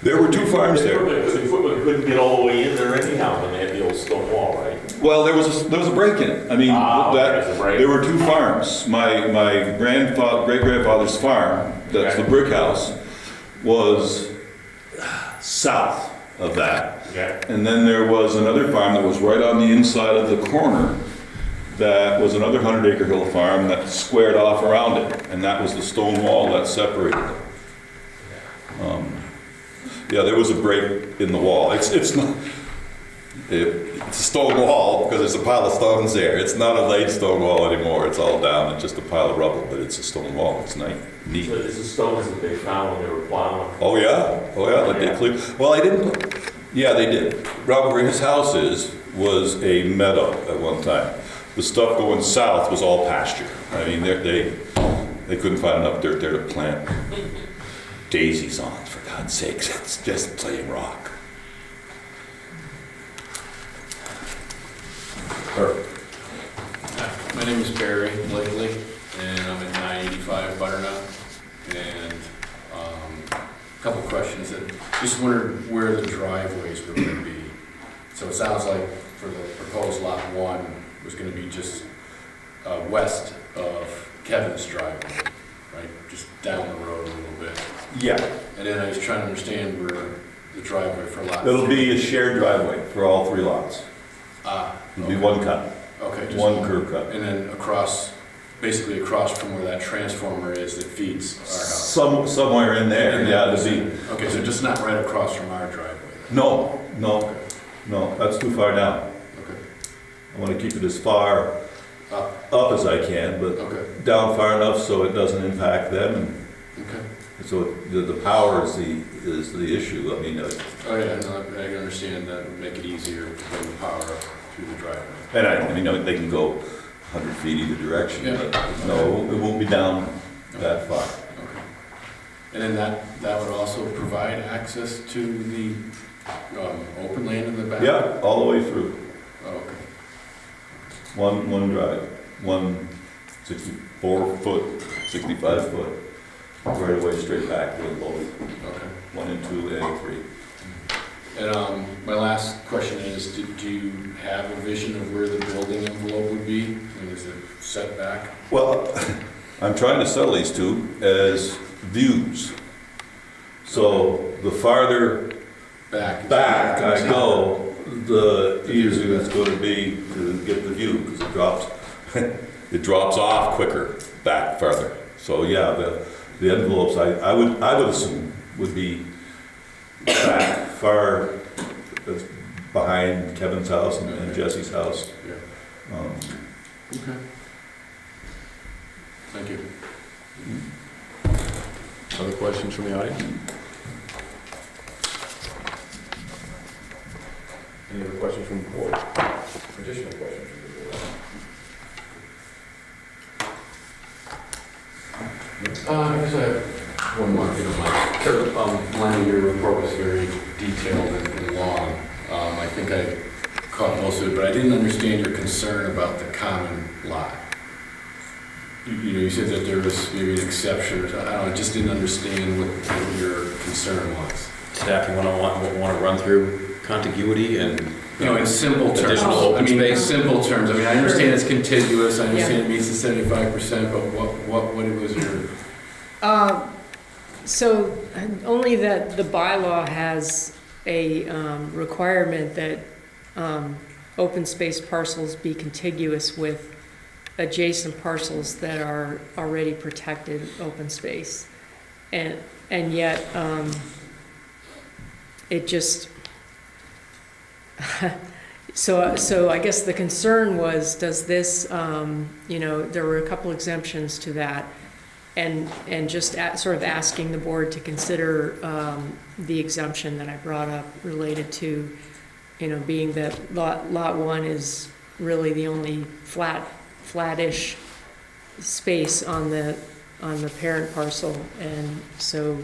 L: there were 2 farms there.
G: The equipment couldn't get all the way in there anyhow when they had the old stone wall, right?
L: Well, there was a break-in. I mean, there were 2 farms. My great-grandfather's farm, that's the brick house, was south of that.
G: Okay.
L: And then there was another farm that was right on the inside of the corner that was another 100-acre hill farm that squared off around it, and that was the stone wall that separated it. Yeah, there was a break in the wall. It's not, it's a stone wall because there's a pile of stones there. It's not a laid stone wall anymore. It's all down. It's just a pile of rubble, but it's a stone wall. It's neat.
G: So this is stones that they found when they were plowing?
L: Oh yeah, like they cleared. Well, I didn't. Yeah, they did. Round where his house was a meadow at one time. The stuff going south was all pasture. I mean, they couldn't find enough dirt there to plant daisies on. For God's sakes, it's just plain rock.
P: My name is Barry Blakely, and I'm at 985 Butternut. And a couple questions. Just wondered where the driveways were going to be. So it sounds like for the proposed lot 1 was going to be just west of Kevin's driveway, right? Just down the road a little bit.
L: Yeah.
P: And then I was trying to understand where the driveway for lot
L: It'll
P: 3.
L: be a shared driveway for all 3 lots. It'll be one cut.
P: Okay. Just
L: one curb cut.
P: And then basically across from where that transformer is that feeds our house.
L: Somewhere in there, yeah, to be.
P: Okay, so just not right across from our driveway then?
L: No, that's too far down.
P: Okay.
L: I want to keep it as far up as I can, but down far enough so it doesn't impact them. And
P: okay.
L: so the power is the issue. I mean,
P: oh yeah, no, I can understand that would make it easier to bring the power up through the driveway.
L: and I mean, they can go 100 feet either direction,
P: Yeah.
L: but no, it won't be down that far.
P: Okay. And then that would also provide access to the open land in the back?
L: Yeah, all the way through.
P: Oh, okay.
L: One drive, 64 foot, 65 foot, right away straight back to the load.
P: Okay.
L: 1 and 2 and 3.
P: And my last question is, do you have a vision of where the building envelope would be? I mean, is it setback?
L: Well, I'm trying to sell these two as views. So the farther back I go, the easier it's going to be to get the view, because it drops off quicker back farther. So yeah, the envelopes I would assume would be back far behind Kevin's house and Jesse's house.
P: Yeah. Okay. Thank you.
A: Other questions from the audience? Any other questions from the board? Additional questions from the board?
P: I guess I have one more, if you don't mind. One of your report was very detailed and long. I think I caught most of it, but I didn't understand your concern about the common lot. You said that there was maybe an exception, or I don't know, I just didn't understand what your concern was.
A: Staff, you want to run through contiguity and
P: in simple terms.
A: Additional open space?
P: In simple terms. I mean, I understand it's contiguous, I understand it meets the 75%, but what was your?
M: So only that the bylaw has a requirement that open space parcels be contiguous with adjacent parcels that are already protected open space. And yet, it just, so I guess the concern was, does this, there were a couple exemptions to that, and just sort of asking the board to consider the exemption that I brought up related to, being that lot 1 is really the only flattish space on the parent parcel, and so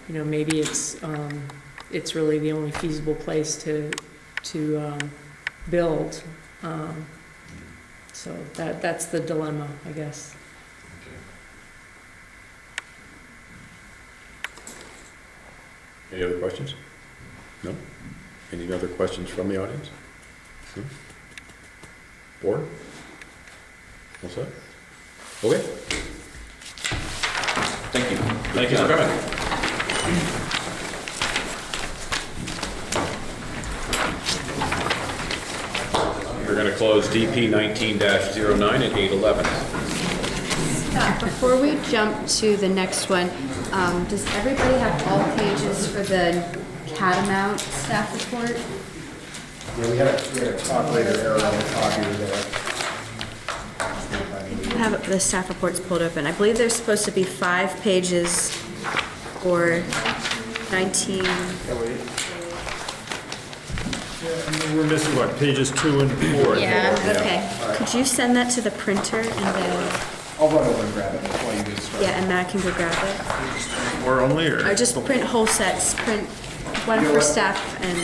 M: maybe it's really the only feasible place to build. So that's the dilemma, I guess.
A: Any other questions? No? Any other questions from the audience? No? Board? All set? Okay. Thank you. Thank you for coming. You're going to close DP 19-09 at 8:11.
D: Before we jump to the next one, does everybody have all pages for the Catamount staff report?
N: Yeah, we had a operator error on the copier there.
D: I have the staff reports pulled open. I believe there's supposed to be 5 pages for 19.
E: We're missing what, pages 2 and 4?
D: Yeah, okay. Could you send that to the printer and then,
N: I'll run over and grab it while you get started.
D: yeah, and Matt can go grab it?
E: Or only, or?
D: Or just print whole sets, print one for staff and,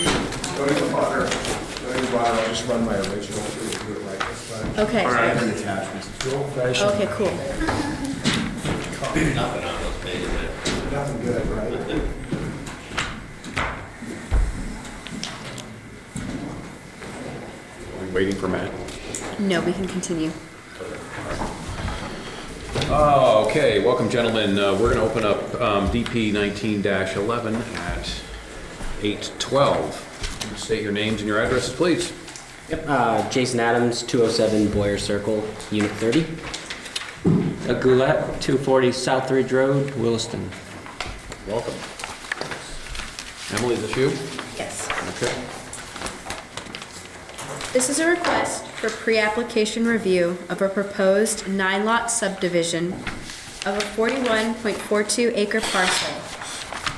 N: Go to the bottom, I'll just run my original, do it right this time.
D: okay.
N: I have the attachments.
D: Okay, cool.
N: Nothing good, right?
A: Are we waiting for Matt?
D: No, we can continue.
A: Okay, welcome, gentlemen. We're going to open up DP 19-11 at 8:12. State your names and your addresses, please.
Q: Yep, Jason Adams, 207 Boyer Circle, Unit 30. Goulet, 240 Southridge Road, Williston.
A: Welcome. Emily, is this you?
D: Yes.
A: Okay.
D: This is a request for pre-application review of a proposed 9-lot subdivision of a 41.42 acre parcel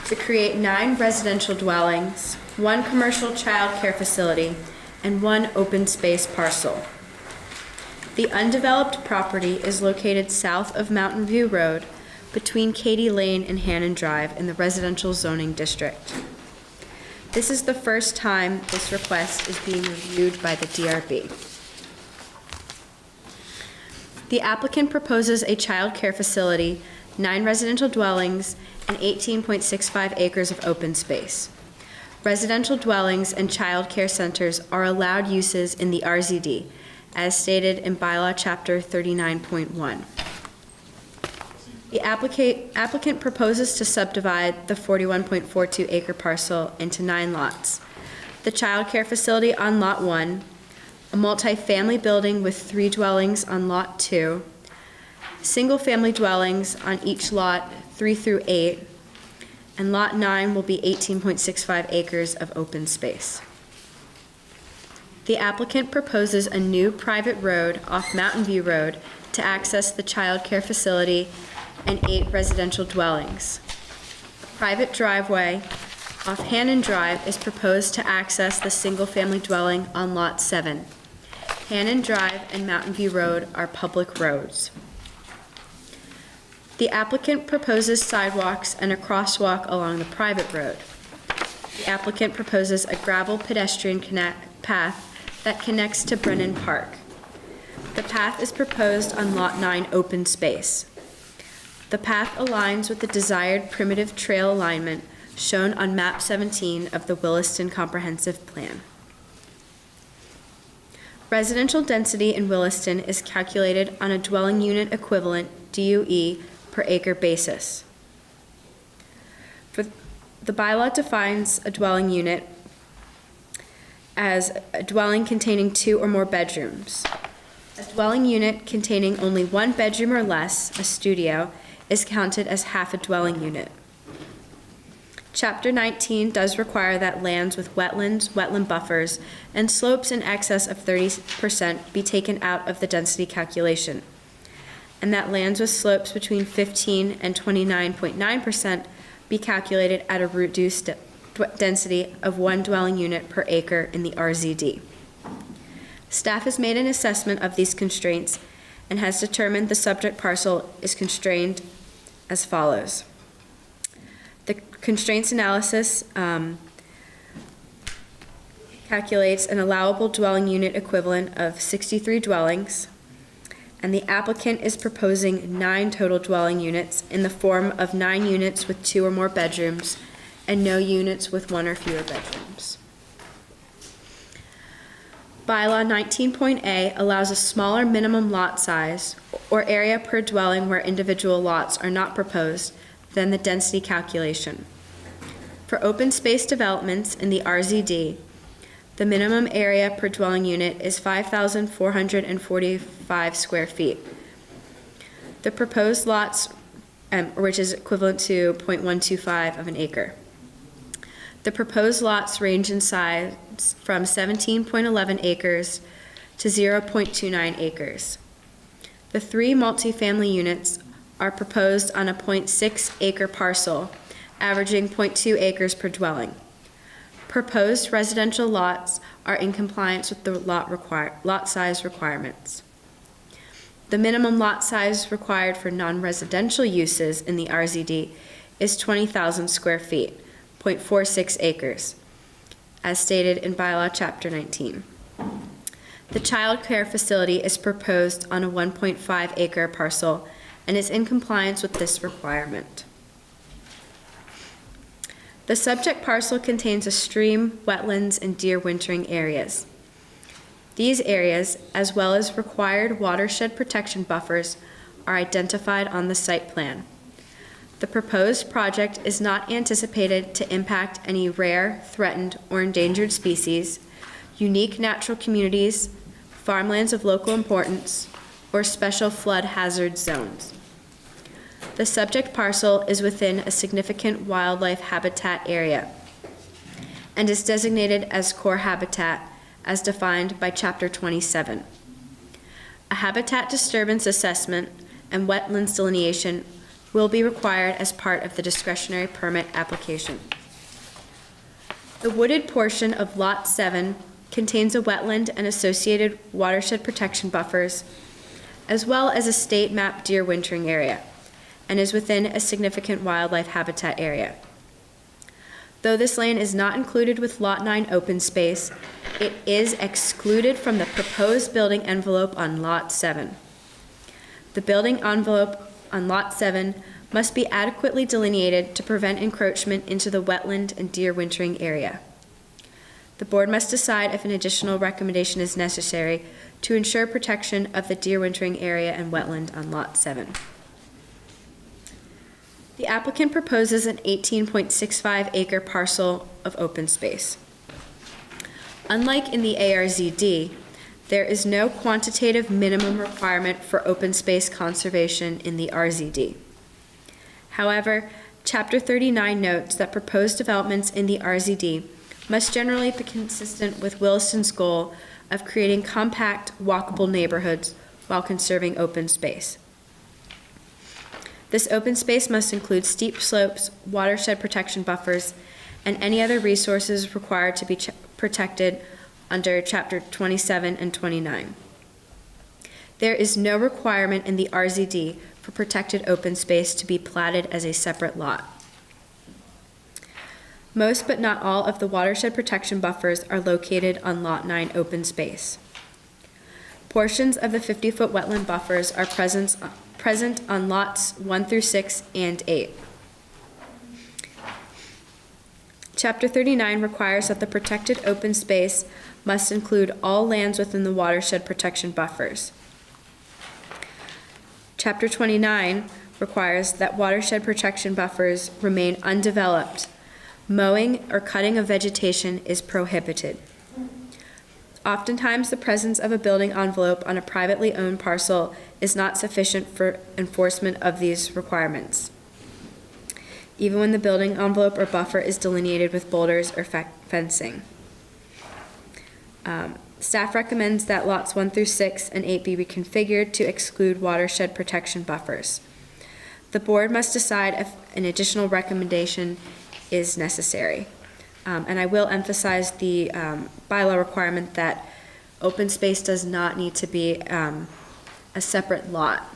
D: to create 9 residential dwellings, 1 commercial child care facility, and 1 open space parcel. The undeveloped property is located south of Mountain View Road between Katy Lane and Hannon Drive in the residential zoning district. This is the first time this request is being reviewed by the DRB. The applicant proposes a child care facility, 9 residential dwellings, and 18.65 acres of open space. Residential dwellings and child care centers are allowed uses in the RZD, as stated in Bylaw Chapter 39.1. The applicant proposes to subdivide the 41.42 acre parcel into 9 lots. The child care facility on Lot 1, a multi-family building with 3 dwellings on Lot 2, single-family dwellings on each lot 3 through 8, and Lot 9 will be 18.65 acres of open space. The applicant proposes a new private road off Mountain View Road to access the child care facility and 8 residential dwellings. A private driveway off Hannon Drive is proposed to access the single-family dwelling on Lot 7. Hannon Drive and Mountain View Road are public roads. The applicant proposes sidewalks and a crosswalk along the private road. The applicant proposes a gravel pedestrian path that connects to Brennan Park. The path is proposed on Lot 9 open space. The path aligns with the desired primitive trail alignment shown on map 17 of the Williston Comprehensive Plan. Residential density in Williston is calculated on a dwelling unit equivalent, DUE, per acre basis. The bylaw defines a dwelling unit as a dwelling containing 2 or more bedrooms. A dwelling unit containing only 1 bedroom or less, a studio, is counted as half a dwelling unit. Chapter 19 does require that lands with wetlands, wetland buffers, and slopes in excess of 30% be taken out of the density calculation, and that lands with slopes between 15 and 29.9% be calculated at a reduced density of 1 dwelling unit per acre in the RZD. Staff has made an assessment of these constraints and has determined the subject parcel is constrained as follows. The constraints analysis calculates an allowable dwelling unit equivalent of 63 dwellings, and the applicant is proposing 9 total dwelling units in the form of 9 units with 2 or more bedrooms and no units with 1 or fewer bedrooms. Bylaw 19.A allows a smaller minimum lot size or area per dwelling where individual lots are not proposed than the density calculation. For open space developments in the RZD, The minimum area per dwelling unit is 5,445 square feet. The proposed lots, which is equivalent to 0.125 of an acre. The proposed lots range in size from 17.11 acres to 0.29 acres. The 3 multifamily units are proposed on a 0.6 acre parcel, averaging 0.2 acres per dwelling. Proposed residential lots are in compliance with the lot size requirements. The minimum lot size required for non-residential uses in the RZD is 20,000 square feet, 0.46 acres, as stated in Bylaw Chapter 19. The child care facility is proposed on a 1.5 acre parcel and is in compliance with this requirement. The subject parcel contains a stream, wetlands, and deer wintering areas. These areas, as well as required watershed protection buffers, are identified on the site plan. The proposed project is not anticipated to impact any rare, threatened, or endangered species, unique natural communities, farmlands of local importance, or special flood hazard zones. The subject parcel is within a significant wildlife habitat area and is designated as core habitat as defined by Chapter 27. A habitat disturbance assessment and wetlands delineation will be required as part of the discretionary permit application. The wooded portion of Lot 7 contains a wetland and associated watershed protection buffers, as well as a state map deer wintering area, and is within a significant wildlife habitat area. Though this land is not included with Lot 9 open space, it is excluded from the proposed building envelope on Lot 7. The building envelope on Lot 7 must be adequately delineated to prevent encroachment into the wetland and deer wintering area. The board must decide if an additional recommendation is necessary to ensure protection of the deer wintering area and wetland on Lot 7. The applicant proposes an 18.65 acre parcel of open space. Unlike in the ARZD, there is no quantitative minimum requirement for open space conservation in the RZD. However, Chapter 39 notes that proposed developments in the RZD must generally be consistent with Williston's goal of creating compact, walkable neighborhoods while conserving open space. This open space must include steep slopes, watershed protection buffers, and any other resources required to be protected under Chapter 27 and 29. There is no requirement in the RZD for protected open space to be platted as a separate lot. Most but not all of the watershed protection buffers are located on Lot 9 open space. Portions of the 50-foot wetland buffers are present on lots 1 through 6 and 8. Chapter 39 requires that the protected open space must include all lands within the watershed protection buffers. Chapter 29 requires that watershed protection buffers remain undeveloped. Mowing or cutting of vegetation is prohibited. Oftentimes, the presence of a building envelope on a privately owned parcel is not sufficient for enforcement of these requirements, even when the building envelope or buffer is delineated with boulders or fencing. Staff recommends that lots 1 through 6 and 8 be reconfigured to exclude watershed protection buffers. The board must decide if an additional recommendation is necessary. And I will emphasize the bylaw requirement that open space does not need to be a separate lot.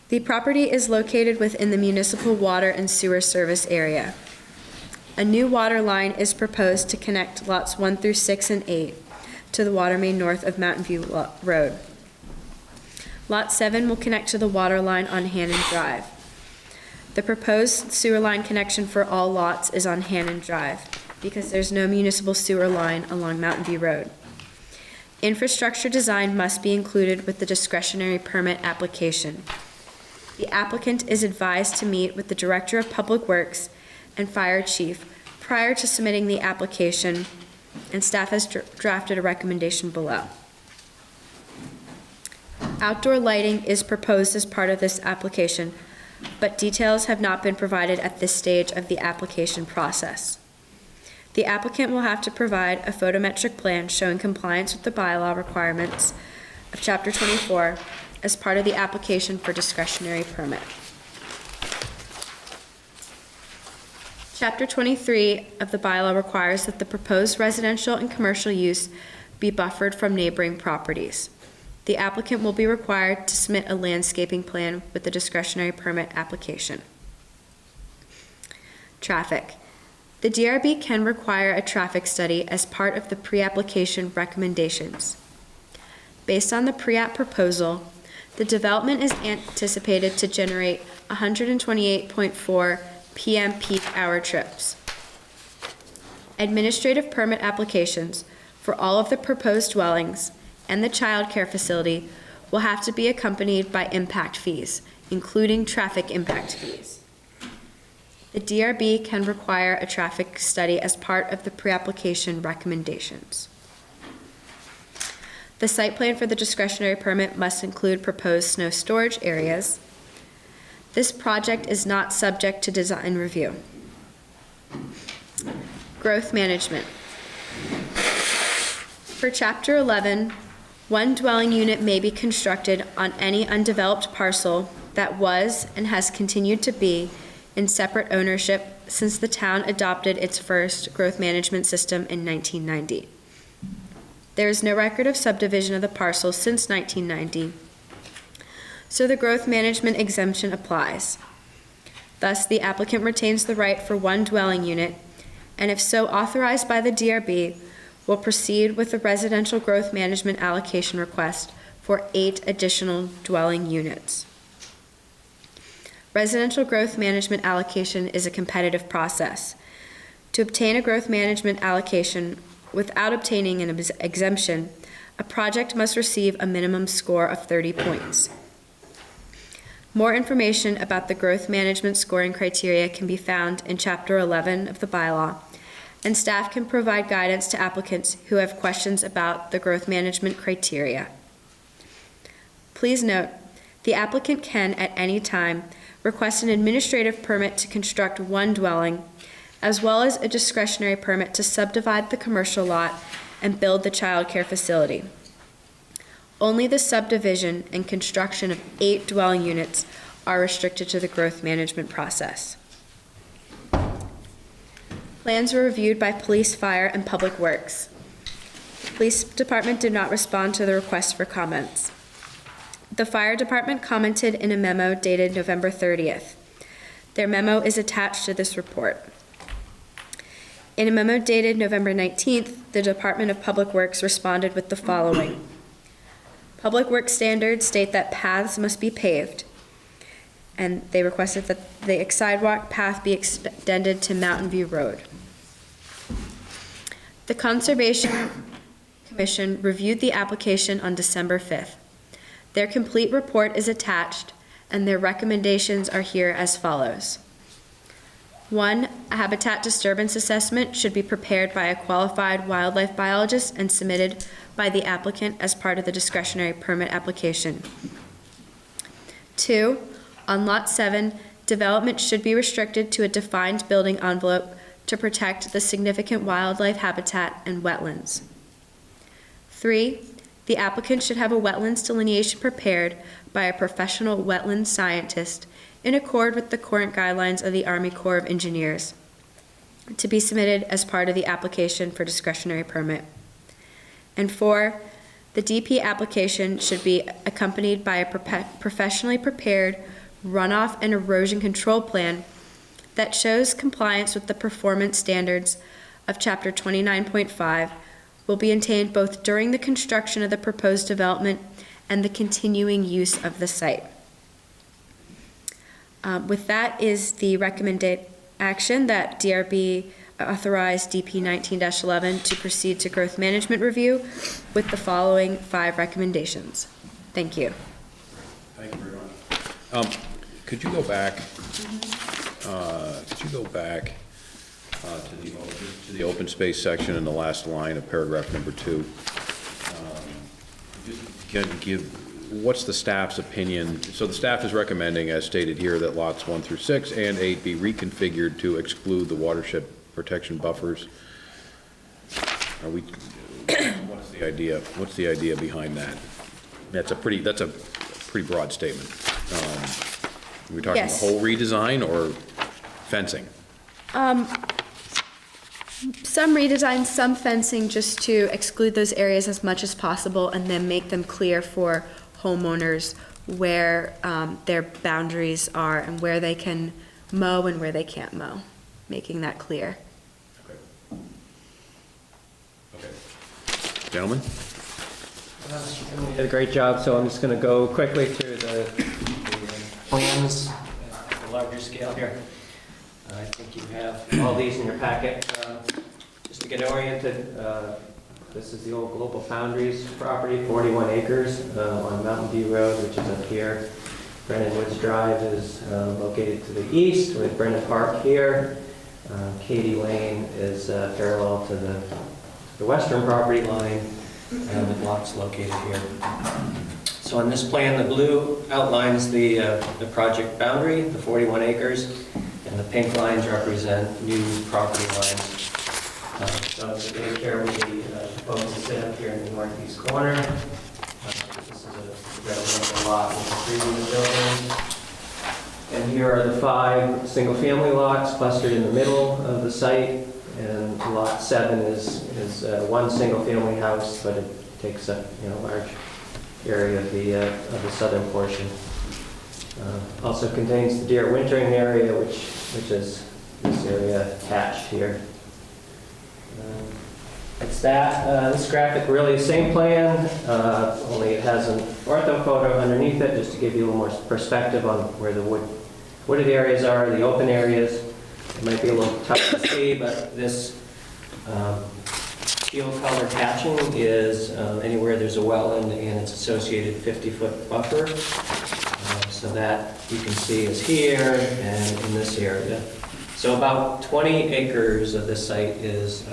D: The property is located within the municipal water and sewer service area. A new water line is proposed to connect lots 1 through 6 and 8 to the water main north of Mountain View Road. Lot 7 will connect to the water line on Hannon Drive. The proposed sewer line connection for all lots is on Hannon Drive because there's no municipal sewer line along Mountain View Road. Infrastructure design must be included with the discretionary permit application. The applicant is advised to meet with the Director of Public Works and Fire Chief prior to submitting the application, and staff has drafted a recommendation below. Outdoor lighting is proposed as part of this application, but details have not been provided at this stage of the application process. The applicant will have to provide a photometric plan showing compliance with the bylaw requirements of Chapter 24 as part of the application for discretionary permit. Chapter 23 of the bylaw requires that the proposed residential and commercial use be buffered from neighboring properties. The applicant will be required to submit a landscaping plan with the discretionary permit application. Traffic. The DRB can require a traffic study as part of the pre-application recommendations. Based on the pre-app proposal, the development is anticipated to generate 128.4 PM peak hour trips. Administrative permit applications for all of the proposed dwellings and the child care facility will have to be accompanied by impact fees, including traffic impact fees. The DRB can require a traffic study as part of the pre-application recommendations. The site plan for the discretionary permit must include proposed snow storage areas. This project is not subject to design review. Growth management. For Chapter 11, one dwelling unit may be constructed on any undeveloped parcel that was and has continued to be in separate ownership since the town adopted its first growth management system in 1990. There is no record of subdivision of the parcel since 1990, so the growth management exemption applies. Thus, the applicant retains the right for one dwelling unit, and if so authorized by the DRB, will proceed with the residential growth management allocation request for 8 additional dwelling units. Residential growth management allocation is a competitive process. To obtain a growth management allocation without obtaining an exemption, a project must receive a minimum score of 30 points. More information about the growth management scoring criteria can be found in Chapter 11 of the bylaw, and staff can provide guidance to applicants who have questions about the growth management criteria. Please note, the applicant can at any time request an administrative permit to construct one dwelling, as well as a discretionary permit to subdivide the commercial lot and build the child care facility. Only the subdivision and construction of 8 dwelling units are restricted to the growth management process. Plans were reviewed by Police, Fire, and Public Works. The Police Department did not respond to the request for comments. The Fire Department commented in a memo dated November 30th. Their memo is attached to this report. In a memo dated November 19th, the Department of Public Works responded with the following. Public Works standards state that paths must be paved, and they requested that the sidewalk path be extended to Mountain View Road. The Conservation Commission reviewed the application on December 5th. Their complete report is attached, and their recommendations are here as follows. 1, a habitat disturbance assessment should be prepared by a qualified wildlife biologist and submitted by the applicant as part of the discretionary permit application. 2, on Lot 7, development should be restricted to a defined building envelope to protect the significant wildlife habitat and wetlands. 3, the applicant should have a wetlands delineation prepared by a professional wetlands scientist in accord with the current guidelines of the Army Corps of Engineers, to be submitted as part of the application for discretionary permit. And 4, the DP application should be accompanied by a professionally prepared runoff and erosion control plan that shows compliance with the performance standards of Chapter 29.5 will be maintained both during the construction of the proposed development and the continuing use of the site. With that is the recommended action that DRB authorize DP 19-11 to proceed to growth management review with the following 5 recommendations. Thank you.
A: Thank you very much. Could you go back? to the open space section in the last line of paragraph number 2. Just give, what's the staff's opinion? So the staff is recommending, as stated here, that lots 1 through 6 and 8 be reconfigured to exclude the watershed protection buffers. Are we, what's the idea? What's the idea behind that? That's a pretty broad statement. Are we talking
D: Yes.
A: a whole redesign or fencing?
D: Some redesign, some fencing, just to exclude those areas as much as possible and then make them clear for homeowners where their boundaries are and where they can mow and where they can't mow, making that clear.
A: Gentlemen?
R: You did a great job, so I'm just going to go quickly through the plans at a larger scale here. I think you have all these in your packet. Just to get oriented, this is the old Global Foundries property, 41 acres on Mountain View Road, which is up here. Brennan Woods Drive is located to the east with Brennan Park here. Katy Lane is parallel to the western property line with lots located here. So on this plan, the blue outlines the project boundary, the 41 acres, and the pink lines represent new property lines. So the daycare will be proposed to sit up here in the northeast corner. This is a residential lot with a 3-unit building. And here are the 5 single-family lots clustered in the middle of the site. And lot 7 is one single-family house, but it takes up a large area of the southern portion. Also contains the deer wintering area, which is this area attached here. It's that. This graphic really the same plan, only it has an ortho photo underneath it, just to give you a little more perspective on where the wooded areas are, the open areas. It might be a little tough to see, but this teal color hatching is anywhere there's a wetland and its associated 50-foot buffer. So that you can see is here and in this area. So about 20 acres of this site is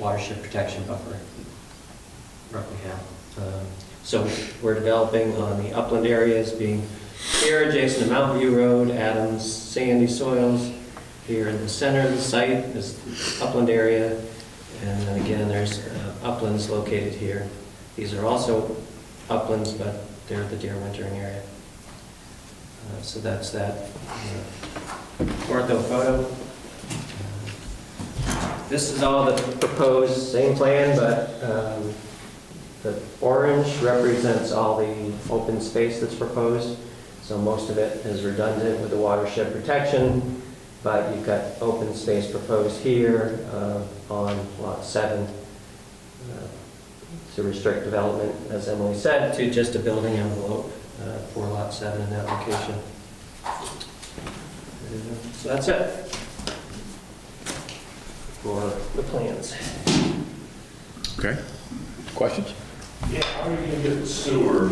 R: watershed protection buffer, roughly half. So we're developing on the upland areas, being here adjacent to Mountain View Road, Adams, sandy soils. Here in the center of the site is upland area, and then again there's uplands located here. These are also uplands, but they're the deer wintering area. So that's that ortho photo. This is all the proposed same plan, but the orange represents all the open space that's proposed. So most of it is redundant with the watershed protection. But you've got open space proposed here on lot 7 to restrict development, as Emily said, to just a building envelope for lot 7 in that location. So that's it for the plans.
A: Okay. Questions?
G: Yeah, how are you going to get the sewer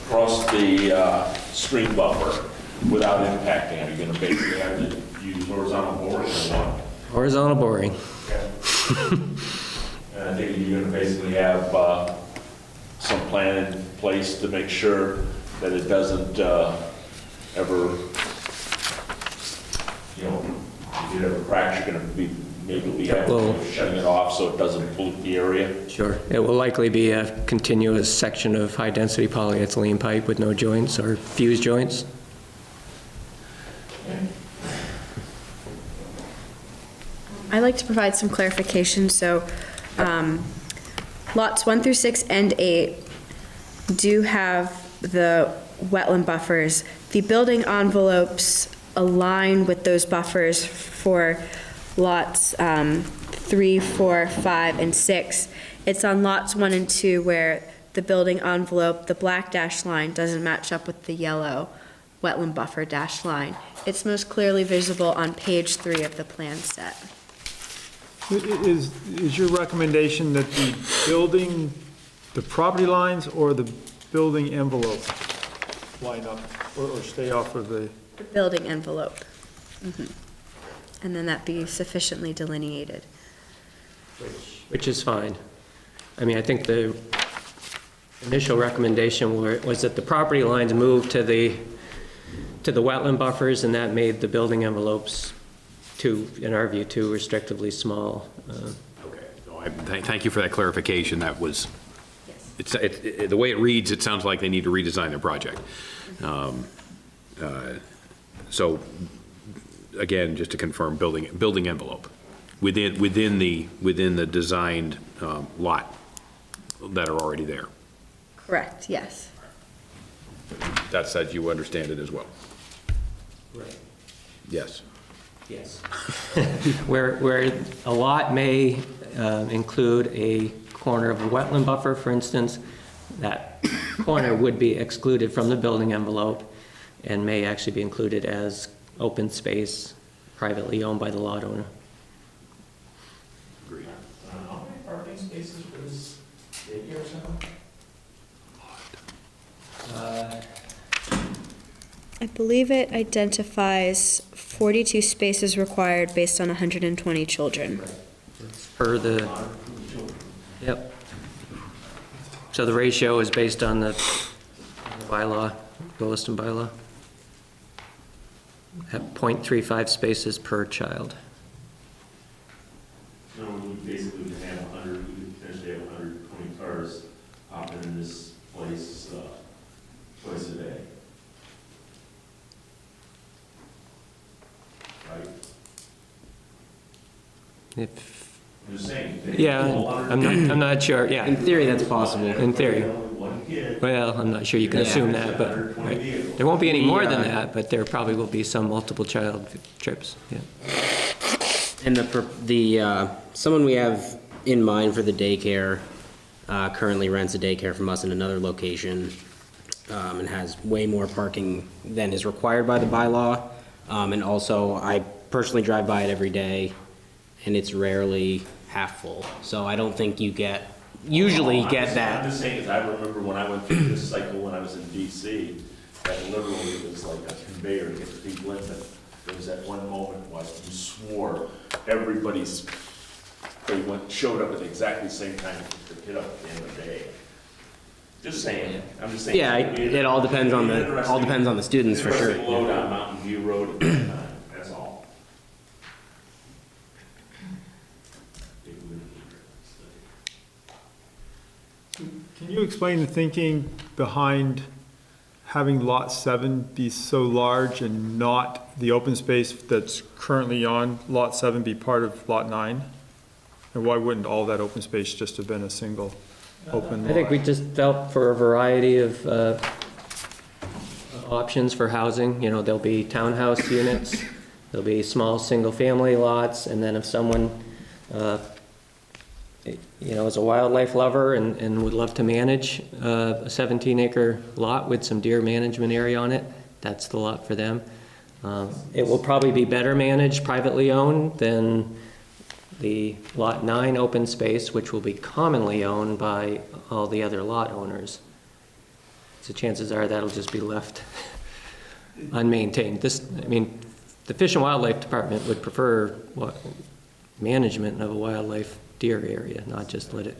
G: across the stream buffer without impacting? Are you going to basically have to use horizontal boring or what?
R: Horizontal boring.
G: Okay. And I think you're going to basically have some plan in place to make sure that it doesn't ever, if it ever cracks, you're going to be maybe shutting it off so it doesn't pollute the area.
R: Sure. It will likely be a continuous section of high-density polyethylene pipe with no joints or fused joints.
D: I'd like to provide some clarification. So lots 1 through 6 and 8 do have the wetland buffers. The building envelopes align with those buffers for lots 3, 4, 5, and 6. It's on lots 1 and 2 where the building envelope, the black dashed line, doesn't match up with the yellow wetland buffer dashed line. It's most clearly visible on page 3 of the plan set.
E: Is your recommendation that the property lines or the building envelope line up or stay off of the?
D: The building envelope. Mm-hmm. And then that be sufficiently delineated.
R: Which is fine. I mean, I think the initial recommendation was that the property lines move to the wetland buffers, and that made the building envelopes in our view, too restrictively small.
A: Okay, so thank you for that clarification. That was, the way it reads, it sounds like they need to redesign their project. So, again, just to confirm, building envelope within the designed lot that are already there.
D: Correct, yes.
A: That's as you understand it as well.
R: Right.
A: Yes.
R: Yes. Where a lot may include a corner of a wetland buffer, for instance, that corner would be excluded from the building envelope and may actually be included as open space privately owned by the lot owner.
G: Agreed. How many parking spaces was daycare center?
D: I believe it identifies 42 spaces required based on 120 children.
R: Per the, yep. So the ratio is based on the bylaw, Williston bylaw. At 0.35 spaces per child.
G: So we basically could have 100, we could potentially have 120 cars hopping in this place twice a day. Right?
R: If,
G: I'm just saying.
R: yeah, I'm not sure, yeah.
Q: In theory, that's possible.
R: In theory.
G: One kid.
R: Well, I'm not sure you can assume that, but right. There won't be any more than that, but there probably will be some multiple child trips, yeah.
Q: And someone we have in mind for the daycare currently rents a daycare from us in another location and has way more parking than is required by the bylaw. And also, I personally drive by it every day, and it's rarely half full. So I don't think you usually get that.
G: I'm just saying, because I remember when I went through this cycle when I was in DC, that literally was like a conveyor to get people in. But there was that one moment when you swore they showed up at exactly the same time to pick the kid up at the end of the day. Just saying. I'm just saying.
Q: Yeah, it all depends on the students for sure.
G: Load on Mountain View Road at that time. That's all.
E: Can you explain the thinking behind having Lot 7 be so large and not the open space that's currently on Lot 7 be part of Lot 9? And why wouldn't all that open space just have been a single open lot?
R: I think we just felt for a variety of options for housing. You know, there'll be townhouse units, there'll be small single-family lots, and then if someone, is a wildlife lover and would love to manage a 17-acre lot with some deer management area on it, that's the lot for them. It will probably be better managed, privately owned, than the Lot 9 open space, which will be commonly owned by all the other lot owners. So chances are that'll just be left unmaintained. The Fish and Wildlife Department would prefer management of a wildlife deer area, not just let it.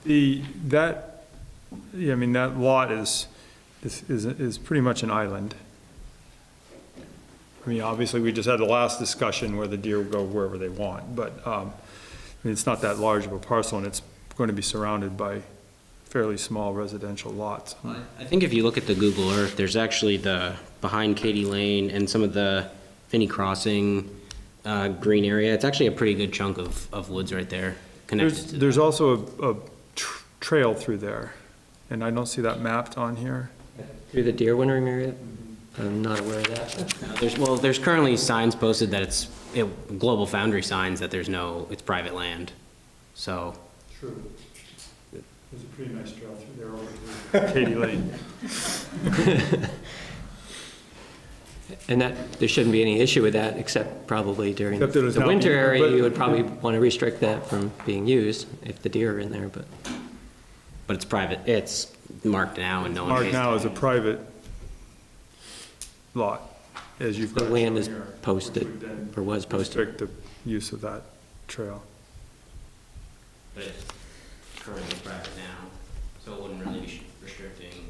E: That lot is pretty much an island. I mean, obviously, we just had the last discussion where the deer will go wherever they want, but it's not that large of a parcel, and it's going to be surrounded by fairly small residential lots.
Q: I think if you look at the Google Earth, there's actually behind Katy Lane and some of the Finney Crossing green area. It's actually a pretty good chunk of woods right there connected to
E: There's also a trail through there, and I don't see that mapped on here.
R: Through the deer wintering area? I'm not aware of that.
Q: There's currently signs posted that it's Global Foundry signs that it's private land. So.
E: True. There's a pretty nice trail through there over to Katy Lane.
R: And there shouldn't be any issue with that, except probably during
E: Except
R: the winter area, you would probably want to restrict that from being used if the deer are in there, but.
Q: But it's private. It's marked now and no one.
E: Marked now as a private lot, as you've
R: The
E: got.
R: land
E: shown
R: is
E: here,
R: posted,
E: which would then
R: or was posted.
E: restrict the use of that trail.
Q: But it's currently private now, so it wouldn't really be restricting,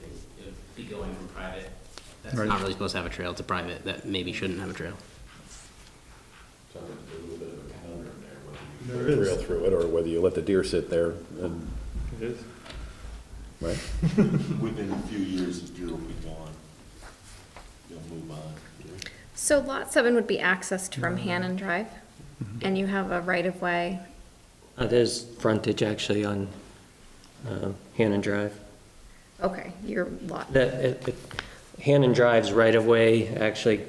Q: it would be going from private. That's
E: Right.
Q: not really supposed to have a trail to private, that maybe shouldn't have a trail.
G: Sounds like there's a little bit of a conundrum there, whether you
E: There
A: Put a
E: is.
A: trail through it, or whether you let the deer sit there and,
E: It is.
A: right?
G: within a few years, the deer will be gone. They'll move on.
J: So lot 7 would be accessed from Hannon Drive, and you have a right-of-way.
R: There's frontage actually on Hannon Drive.
J: Okay, your lot.
R: Hannon Drive's right-of-way actually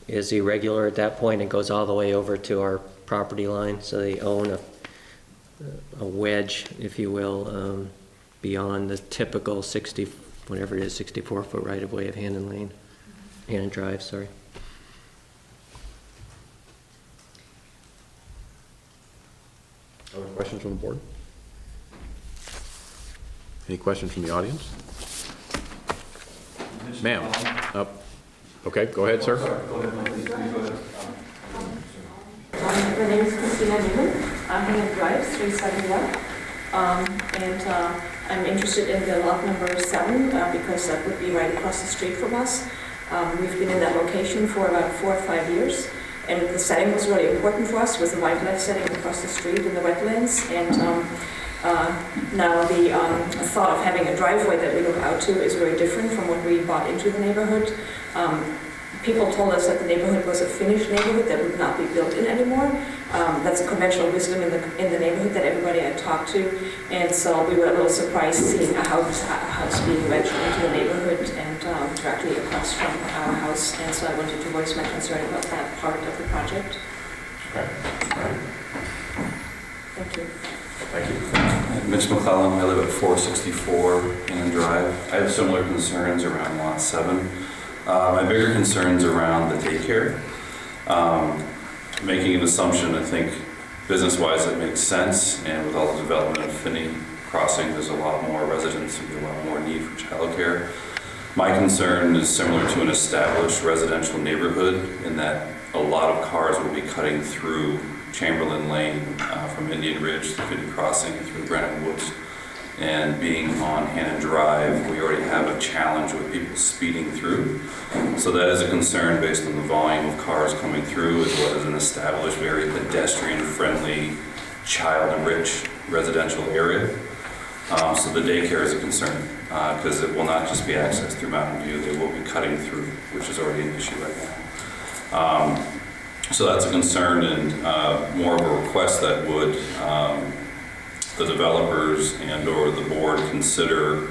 R: is irregular at that point. It goes all the way over to our property line, so they own a wedge, if you will, beyond the typical 60, whatever it is, 64-foot right-of-way of Hannon Drive, sorry.
A: Other questions from the board? Any questions from the audience? Ma'am, okay, go ahead, sir.
S: My name is Christina Newman. I'm Hannon Drive, 371. And I'm interested in the lot number 7 because that would be right across the street from us. We've been in that location for about 4 or 5 years. And the setting was really important for us, with the wildlife setting across the street in the wetlands. And now the thought of having a driveway that we look out to is very different from what we bought into the neighborhood. People told us that the neighborhood was a finished neighborhood that would not be built in anymore. That's a conventional wisdom in the neighborhood that everybody I talked to. And so we were a little surprised seeing a house being wedged into the neighborhood and directly across from our house. And so I wanted to voice my concern about that part of the project.
G: Okay.
S: Thank you.
G: Thank you.
T: Mitch McClellan, I live at 464 Hannon Drive. I have similar concerns around lot 7. My bigger concerns around the daycare. Making an assumption, I think business-wise it makes sense, and with all the development of Finney Crossing, there's a lot more residents, a lot more need for childcare. My concern is similar to an established residential neighborhood in that a lot of cars will be cutting through Chamberlain Lane from Indian Ridge to Finney Crossing through Granite Woods. And being on Hannon Drive, we already have a challenge with people speeding through. So that is a concern based on the volume of cars coming through, as well as an established, very pedestrian-friendly, child-rich residential area. So the daycare is a concern, because it will not just be accessed through Mountain View, they will be cutting through, which is already an issue right now. So that's a concern, and more of a request that would the developers and or the board consider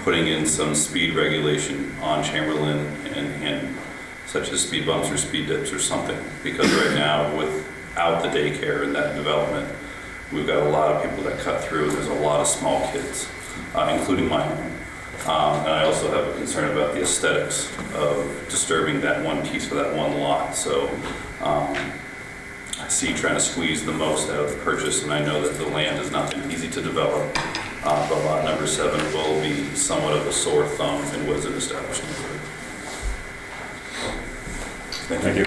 T: putting in some speed regulation on Chamberlain and Hannon, such as speed bumps or speed dips or something. Because right now, without the daycare and that development, we've got a lot of people that cut through, and there's a lot of small kids, including my own. And I also have a concern about the aesthetics of disturbing that one piece for that one lot. So I see trying to squeeze the most out of the purchase, and I know that the land has not been easy to develop, but lot number 7 will be somewhat of a sore thumb in what is an established neighborhood. Thank you.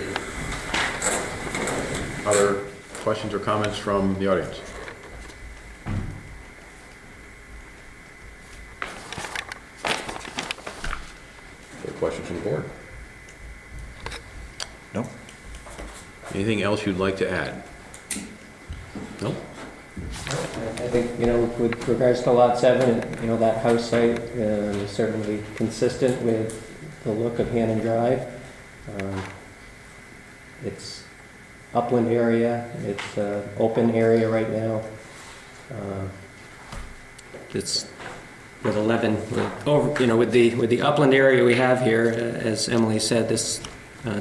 A: Other questions or comments from the audience? Other questions from the board?
B: No.
A: Anything else you'd like to add? No?
R: I think, with regards to lot 7, that house site is certainly consistent with the look of Hannon Drive. It's upland area, it's open area right now. It's with 11, with the upland area we have here, as Emily said, this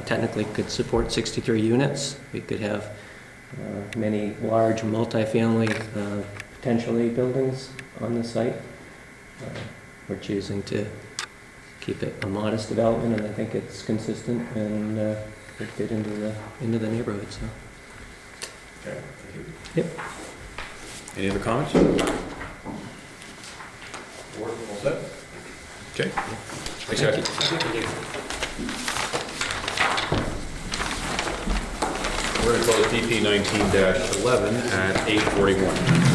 R: technically could support 63 units. We could have many large multifamily, potentially buildings on the site. We're choosing to keep it a modest development, and I think it's consistent and would fit into the neighborhood. So.
A: Okay, thank you.
R: Yep.
A: Any other comments? Board, all set? Okay. Thanks, Jackie. We're going to close DP 19-11 at 8:41.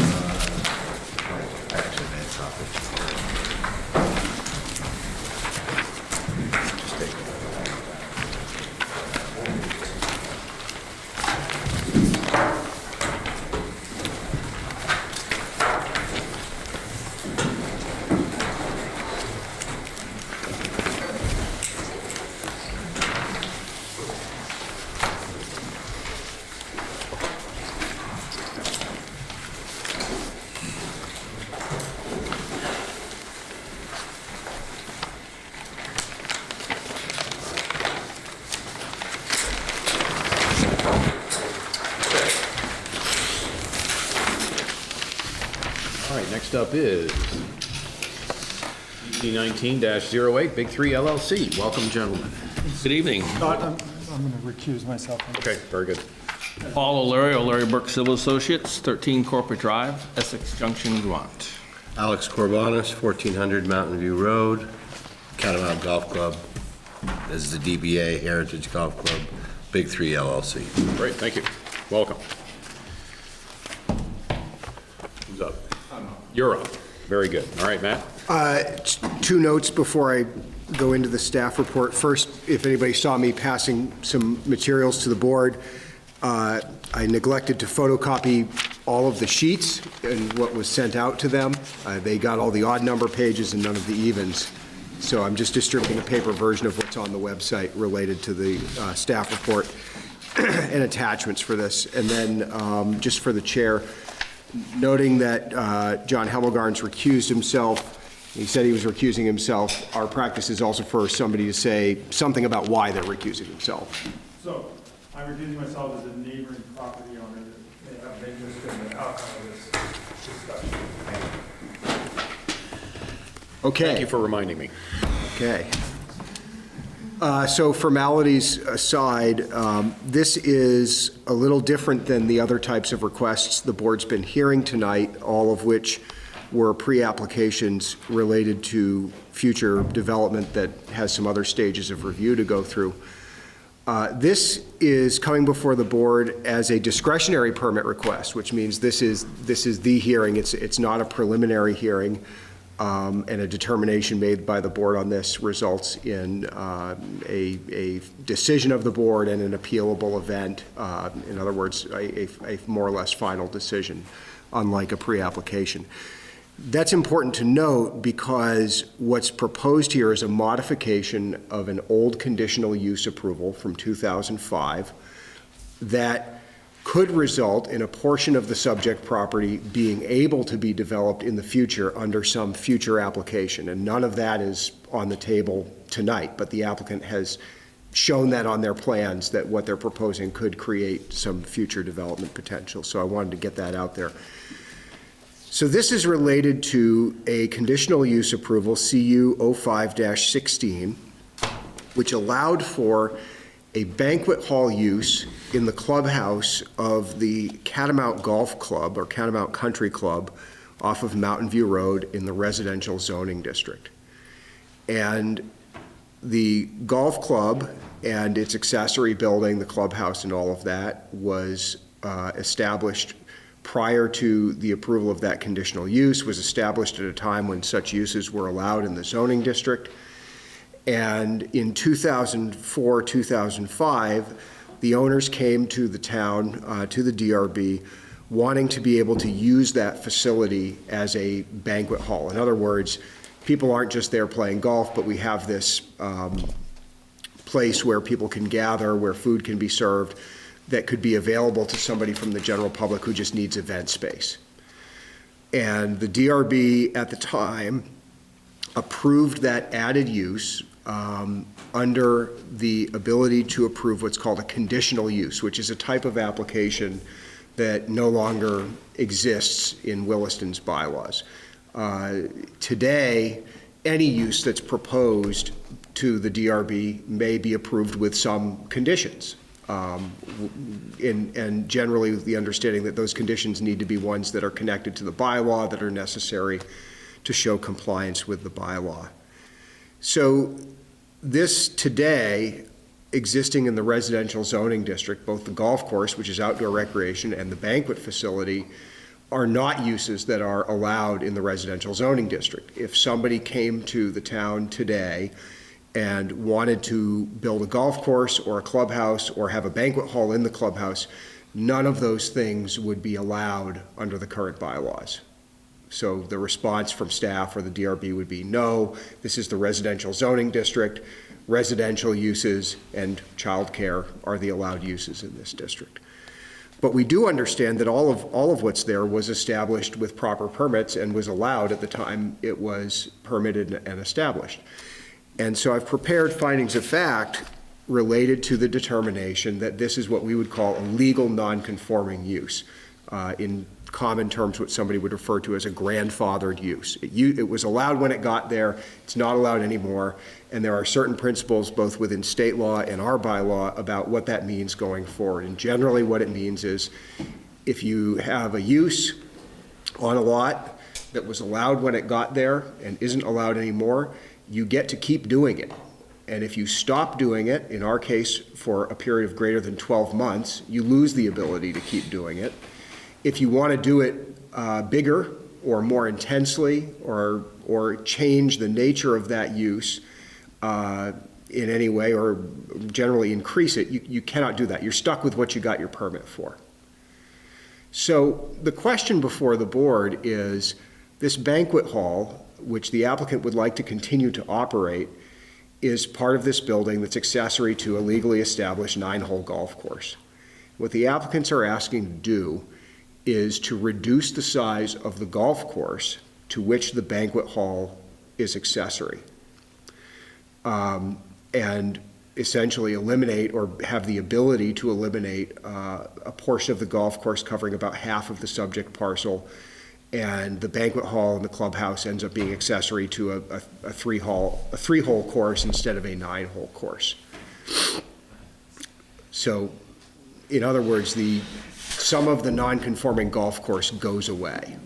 A: Next up is DP 19-08, Big 3 LLC. Welcome, gentlemen.
H: Good evening.
E: I'm going to recuse myself.
A: Okay, very good.
H: Paul O'Leary, O'Leary Burke Civil Associates, 13 Corporate Drive, Essex Junction, Vermont.
U: Alex Corbanis, 1400 Mountain View Road, Catamount Golf Club. This is the DBA Heritage Golf Club, Big 3 LLC.
A: Great, thank you. Welcome. Who's up? You're up. Very good. All right, Matt?
N: Two notes before I go into the staff report. First, if anybody saw me passing some materials to the board, I neglected to photocopy all of the sheets and what was sent out to them. They got all the odd number pages and none of the evens. So I'm just distributing a paper version of what's on the website related to the staff report and attachments for this. And then just for the chair, noting that John Hemmelgarn's recused himself. He said he was recusing himself. Our practice is also for somebody to say something about why they're recusing themselves.
E: So I'm recusing myself as a neighboring property owner that may have an interest in the outcome of this discussion.
N: Okay.
A: Thank you for reminding me.
N: Okay. So formalities aside, this is a little different than the other types of requests the board's been hearing tonight, all of which were pre-applications related to future development that has some other stages of review to go through. This is coming before the board as a discretionary permit request, which means this is the hearing. It's not a preliminary hearing. And a determination made by the board on this results in a decision of the board and an appealable event. In other words, a more or less final decision, unlike a pre-application. That's important to note because what's proposed here is a modification of an old conditional use approval from 2005 that could result in a portion of the subject property being able to be developed in the future under some future application. And none of that is on the table tonight, but the applicant has shown that on their plans that what they're proposing could create some future development potential. So I wanted to get that out there. So this is related to a conditional use approval, CU 05-16, which allowed for a banquet hall use in the clubhouse of the Catamount Golf Club or Catamount Country Club off of Mountain View Road in the residential zoning district. And the golf club and its accessory building, the clubhouse and all of that, was established prior to the approval of that conditional use, was established at a time when such uses were allowed in the zoning district. And in 2004, 2005, the owners came to the town, to the DRB, wanting to be able to use that facility as a banquet hall. In other words, people aren't just there playing golf, but we have this place where people can gather, where food can be served, that could be available to somebody from the general public who just needs event space. And the DRB at the time approved that added use under the ability to approve what's called a conditional use, which is a type of application that no longer exists in Williston's bylaws. Today, any use that's proposed to the DRB may be approved with some conditions. And generally the understanding that those conditions need to be ones that are connected to the bylaw, that are necessary to show compliance with the bylaw. So this today, existing in the residential zoning district, both the golf course, which is outdoor recreation, and the banquet facility are not uses that are allowed in the residential zoning district. If somebody came to the town today and wanted to build a golf course or a clubhouse or have a banquet hall in the clubhouse, none of those things would be allowed under the current bylaws. So the response from staff or the DRB would be, no, this is the residential zoning district. Residential uses and childcare are the allowed uses in this district. But we do understand that all of what's there was established with proper permits and was allowed at the time it was permitted and established. And so I've prepared findings of fact related to the determination that this is what we would call a legal non-conforming use. In common terms, what somebody would refer to as a grandfathered use. It was allowed when it got there, it's not allowed anymore, and there are certain principles both within state law and our bylaw about what that means going forward. And generally what it means is if you have a use on a lot that was allowed when it got there and isn't allowed anymore, you get to keep doing it. And if you stop doing it, in our case for a period of greater than 12 months, you lose the ability to keep doing it. If you want to do it bigger or more intensely or change the nature of that use in any way or generally increase it, you cannot do that. You're stuck with what you got your permit for. So the question before the board is this banquet hall, which the applicant would like to continue to operate, is part of this building that's accessory to a legally established 9-hole golf course. What the applicants are asking to do is to reduce the size of the golf course to which the banquet hall is accessory, and essentially eliminate or have the ability to eliminate a portion of the golf course covering about half of the subject parcel, and the banquet hall and the clubhouse ends up being accessory to a three-hole course instead of a 9-hole course. So, in other words, some of the non-conforming golf course goes away.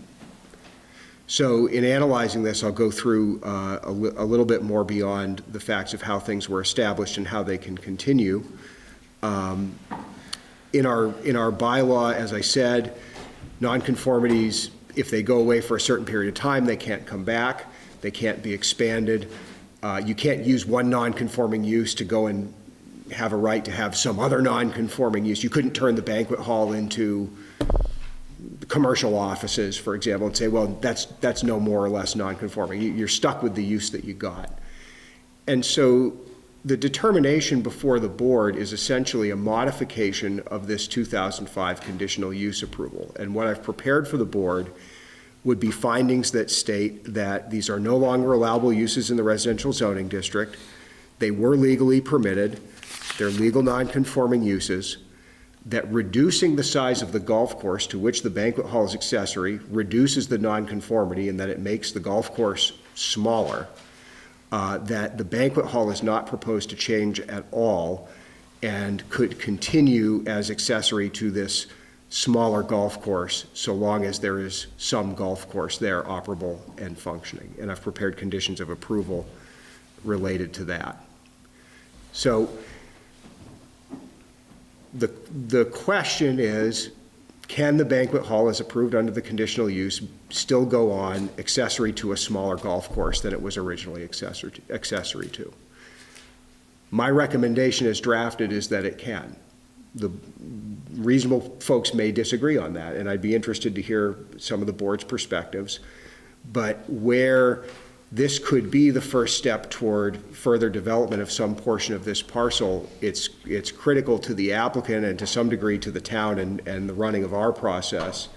N: So in analyzing this, I'll go through a little bit more beyond the facts of how things were established and how they can continue. In our bylaw, as I said, nonconformities, if they go away for a certain period of time, they can't come back, they can't be expanded. You can't use one nonconforming use to go and have a right to have some other non-conforming use. You couldn't turn the banquet hall into commercial offices, for example, and say, well, that's no more or less non-conforming. You're stuck with the use that you got. And so the determination before the board is essentially a modification of this 2005 conditional use approval. And what I've prepared for the board would be findings that state that these are no longer allowable uses in the residential zoning district. They were legally permitted. They're legal non-conforming uses, that reducing the size of the golf course to which the banquet hall is accessory reduces the non-conformity in that it makes the golf course smaller, that the banquet hall is not proposed to change at all and could continue as accessory to this smaller golf course so long as there is some golf course there operable and functioning. And I've prepared conditions of approval related to that. So the question is, can the banquet hall as approved under the conditional use still go on accessory to a smaller golf course than it was originally accessory to? My recommendation as drafted is that it can. The reasonable folks may disagree on that, and I'd be interested to hear some of the board's perspectives. But where this could be the first step toward further development of some portion of this parcel, it's critical to the applicant and to some degree to the town and the running of our process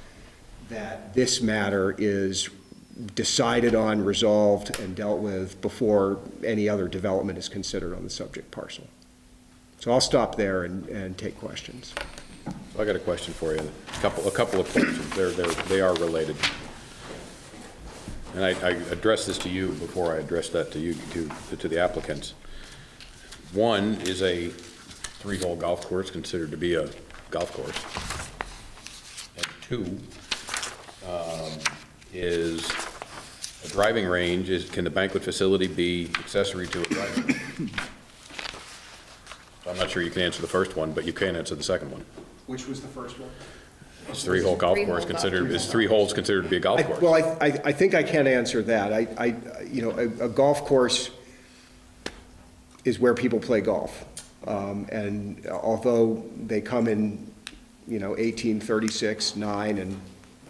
N: that this matter is decided on, resolved, and dealt with before any other development is considered on the subject parcel. So I'll stop there and take questions.
A: I got a question for you. A couple of questions. They are related. And I addressed this to you before I addressed that to you, to the applicants. One is a 3-hole golf course considered to be a golf course. And 2 is a driving range is, can the banquet facility be accessory to a driving range? I'm not sure you can answer the first one, but you can answer the second one.
N: Which was the first one?
A: Is three-hole golf course considered, is 3 holes considered to be a golf course?
N: Well, I think I can answer that. A golf course is where people play golf. And although they come in, 18, 36, 9, and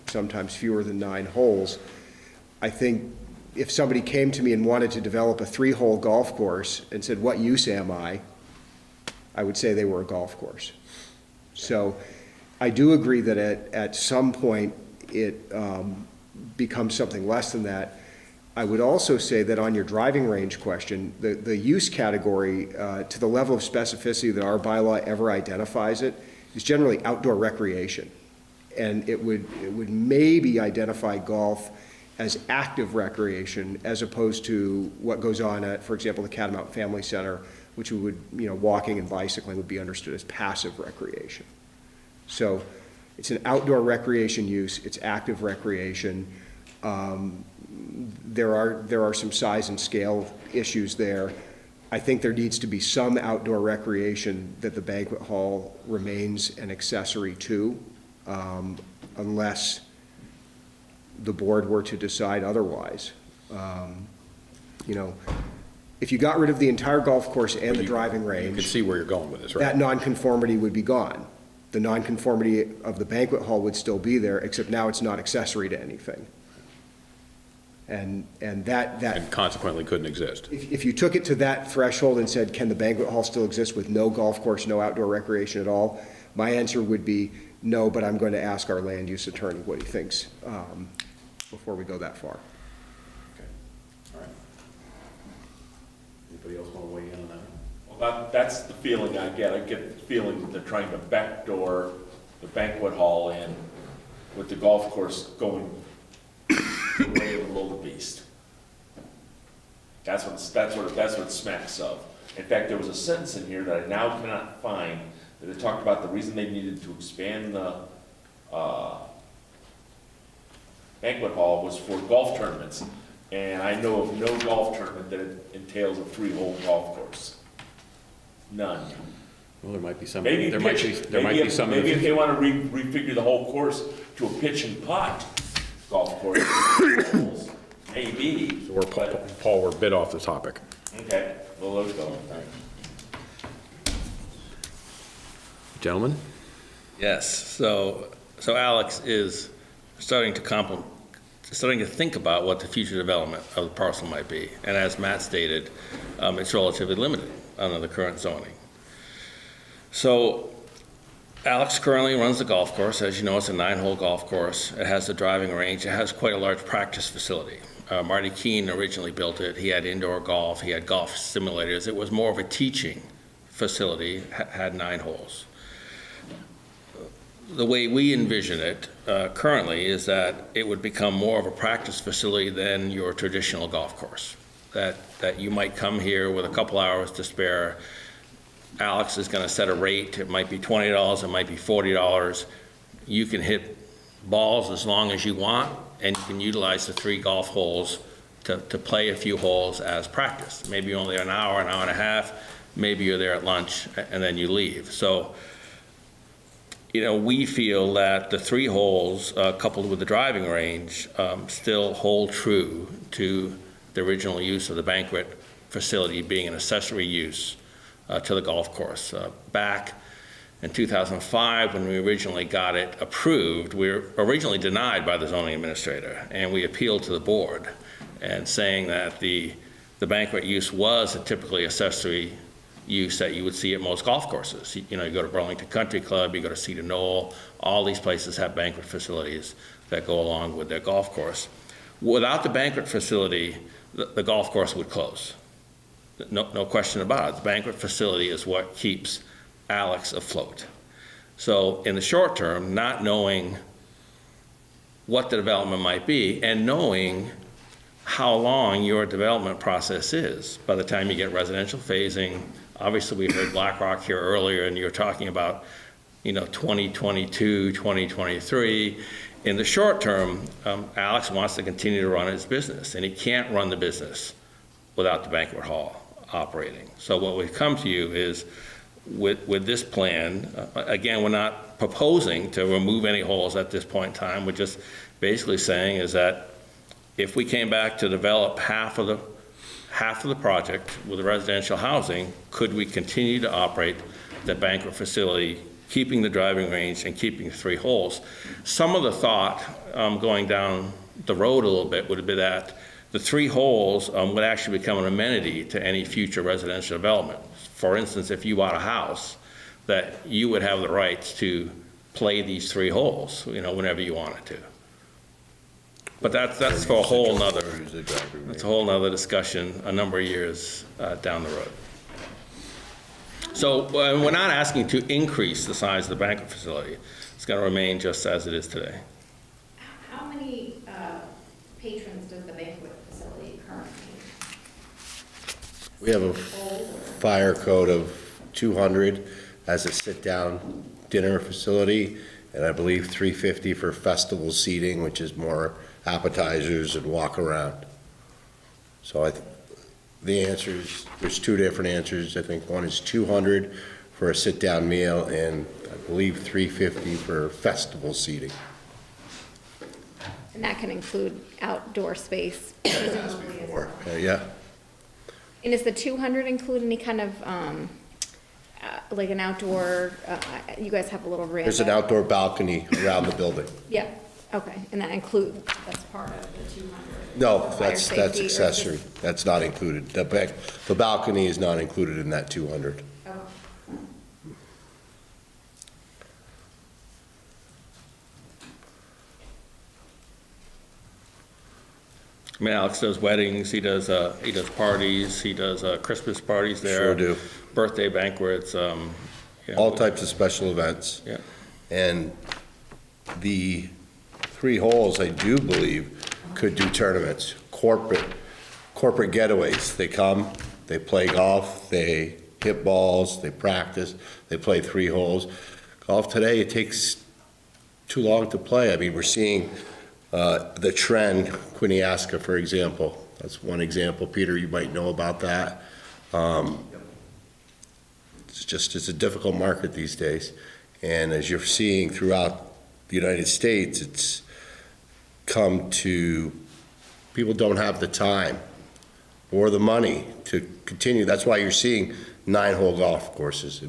N: sometimes fewer than 9 holes, I think if somebody came to me and wanted to develop a 3-hole golf course and said, what use am I would say they were a golf course. So I do agree that at some point it becomes something less than that. I would also say that on your driving range question, the use category, to the level of specificity that our bylaw ever identifies it, is generally outdoor recreation. And it would maybe identify golf as active recreation as opposed to what goes on at, for example, the Catamount Family Center, which would, walking and bicycling would be understood as passive recreation. So it's an outdoor recreation use, it's active recreation. There are some size and scale issues there. I think there needs to be some outdoor recreation that the banquet hall remains an accessory to, unless the board were to decide otherwise. If you got rid of the entire golf course and the driving range.
A: You can see where you're going with this, right?
N: That nonconformity would be gone. The nonconformity of the banquet hall would still be there, except now it's not accessory to anything. And
A: consequently couldn't exist.
N: If you took it to that threshold and said, can the banquet hall still exist with no golf course, no outdoor recreation at all? My answer would be no, but I'm going to ask our land use attorney what he thinks before we go that far.
A: Okay, all right. Anybody else want to weigh in on that?
G: Well, that's the feeling I get. I get the feeling that they're trying to backdoor the banquet hall in with the golf course going the way of the wildebeest. That's what it smacks of. In fact, there was a sentence in here that I now cannot find that it talked about the reason they needed to expand the banquet hall was for golf tournaments. And I know of no golf tournament that entails a 3-hole golf course. None.
A: Well, there might be some.
G: Maybe
A: there might be some.
G: Maybe if they want to refigure the whole course to a pitch and putt golf course, maybe.
A: So Paul, we're a bit off the topic.
G: Okay, well, let's go.
A: Gentlemen?
H: Yes, so Alex is starting to think about what the future development of the parcel might be. And as Matt stated, it's relatively limited under the current zoning. So Alex currently runs the golf course. As you know, it's a 9-hole golf course. It has the driving range. It has quite a large practice facility. Marty Keene originally built it. He had indoor golf. He had golf simulators. It was more of a teaching facility, had 9 holes. The way we envision it currently is that it would become more of a practice facility than your traditional golf course. That you might come here with a couple hours to spare. Alex is going to set a rate. It might be $20, it might be $40. You can hit balls as long as you want, and you can utilize the 3 golf holes to play a few holes as practice. Maybe you're only there an hour and a half. Maybe you're there at lunch, and then you leave. So, we feel that the 3 holes, coupled with the driving range, still hold true to the original use of the banquet facility being an accessory use to the golf course. Back in 2005, when we originally got it approved, we were originally denied by the zoning administrator, and we appealed to the board and saying that the banquet use was a typically accessory use that you would see at most golf courses. You go to Burlington Country Club, you go to Cedar Knoll, all these places have banquet facilities that go along with their golf course. Without the banquet facility, the golf course would close. No question about it. The banquet facility is what keeps Alex afloat. So in the short term, not knowing what the development might be and knowing how long your development process is by the time you get residential phasing. Obviously, we heard Blackrock here earlier, and you're talking about, 2022, 2023. In the short term, Alex wants to continue to run his business, and he can't run the business without the banquet hall operating. So what we've come to you is, with this plan, again, we're not proposing to remove any holes at this point in time. We're just basically saying is that if we came back to develop half of the project with the residential housing, could we continue to operate the banquet facility, keeping the driving range and keeping the 3 holes? Some of the thought going down the road a little bit would be that the 3 holes would actually become an amenity to any future residential development. For instance, if you bought a house, that you would have the rights to play these 3 holes, whenever you wanted to. But that's for a whole nother, that's a whole nother discussion a number of years down the road. So we're not asking to increase the size of the banquet facility. It's going to remain just as it is today.
J: How many patrons does the banquet facility currently?
U: We have a fire code of 200 as a sit-down dinner facility, and I believe 350 for festival seating, which is more appetizers and walk around. So the answer is, there's 2 different answers. I think one is 200 for a sit-down meal, and I believe 350 for festival seating.
J: And that can include outdoor space, presumably.
U: Yeah.
J: And does the 200 include any kind of, like an outdoor, you guys have a little ramp?
U: There's an outdoor balcony around the building.
J: Yeah, okay, and that's part of the 200?
U: No,
J: Fire
U: that's
J: safety, or just-
U: accessory. That's not included. The balcony is not included in that 200.
J: Oh.
H: I mean, Alex does weddings, he does parties, he does Christmas parties there.
U: Sure do.
H: Birthday banquets.
U: All types of special events.
H: Yeah.
U: And the 3 holes, I do believe, could do tournaments, corporate getaways. They come, they play golf, they hit balls, they practice, they play 3 holes. Golf today, it takes too long to play. I mean, we're seeing the trend, Quiniasca, for example. That's one example. Peter, you might know about that. It's a difficult market these days. And as you're seeing throughout the United States, it's come to, people don't have the time or the money to continue. That's why you're seeing 9-hole golf courses,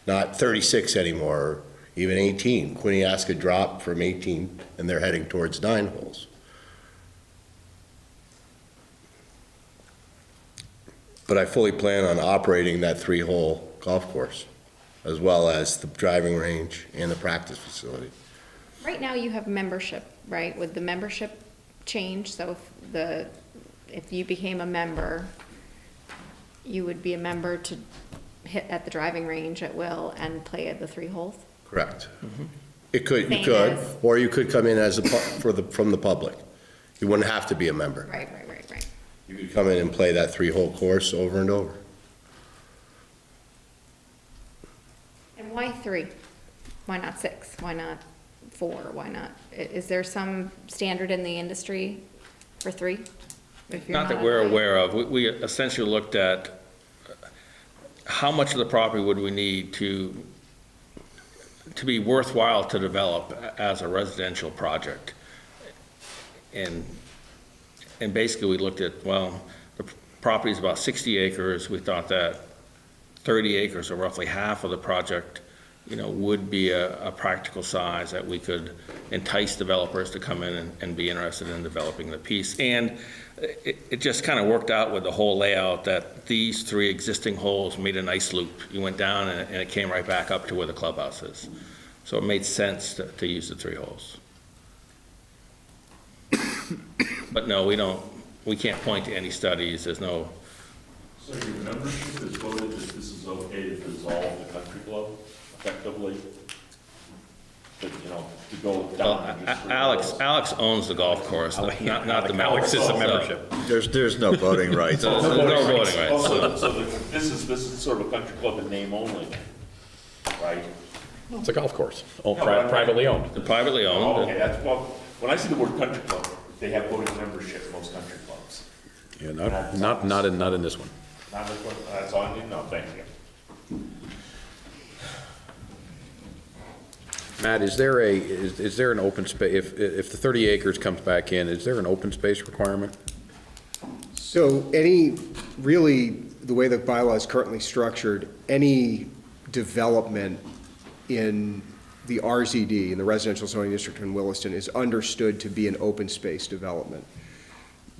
U: not 36 anymore, or even 18. Quiniasca dropped from 18, and they're heading towards 9 holes. But I fully plan on operating that 3-hole golf course, as well as the driving range and the practice facility.
J: Right now you have membership, right? Would the membership change? So if you became a member, you would be a member to hit at the driving range at will and play at the 3 holes?
U: Correct. You could,
J: Same as-
U: or you could come in from the public. You wouldn't have to be a member.
J: Right.
U: You could come in and play that 3-hole course over and over.
J: And why 3? Why not 6? Why not 4? Why not? Is there some standard in the industry for 3?
H: Not that we're aware of. We essentially looked at how much of the property would we need to be worthwhile to develop as a residential project. And basically we looked at, well, the property is about 60 acres. We thought that 30 acres, or roughly half of the project, would be a practical size that we could entice developers to come in and be interested in developing the piece. And it just kind of worked out with the whole layout that these 3 existing holes made a nice loop. You went down and it came right back up to where the clubhouse is. So it made sense to use the 3 holes. But no, we can't point to any studies. There's no.
G: So your membership has voted that this is okay to dissolve the country club effectively? But, to go down.
H: Alex owns the golf course, not the membership.
A: Alex is the membership.
U: There's no voting rights.
H: There's no voting rights.
G: So this is sort of a country club in name only, right?
A: It's a golf course,
H: Privately owned.
G: Oh, okay, that's, well, when I see the word country club, they have voting membership, most country clubs.
A: Yeah, not in this one.
G: Not this one, that's all I need to know, thank you.
A: Matt, is there an open space, if the 30 acres comes back in, is there an open space requirement?
N: So really, the way the bylaw is currently structured, any development in the RZD, in the residential zoning district in Williston, is understood to be an open space development.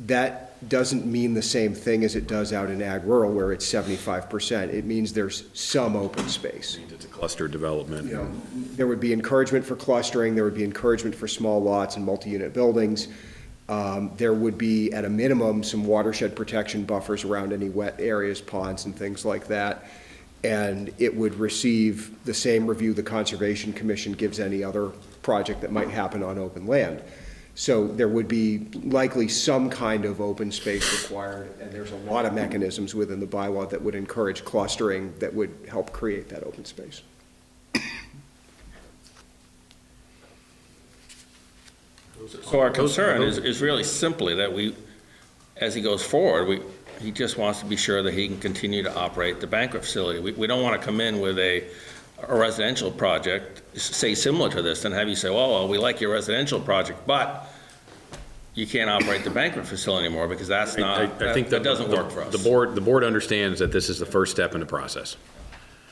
N: That doesn't mean the same thing as it does out in ag rural where it's 75%. It means there's some open space.
A: It means it's a cluster development.
N: You know, there would be encouragement for clustering, there would be encouragement for small lots and multi-unit buildings. There would be, at a minimum, some watershed protection buffers around any wet areas, ponds and things like that. And it would receive the same review the Conservation Commission gives any other project that might happen on open land. So there would be likely some kind of open space required, and there's a lot of mechanisms within the bylaw that would encourage clustering that would help create that open space.
H: So our concern is really simply that as he goes forward, he just wants to be sure that he can continue to operate the banquet facility. We don't want to come in with a residential project, say similar to this, and have you say, well, we like your residential project, but you can't operate the banquet facility anymore because that's not, that doesn't work for us.
A: The board understands that this is the first step in the process.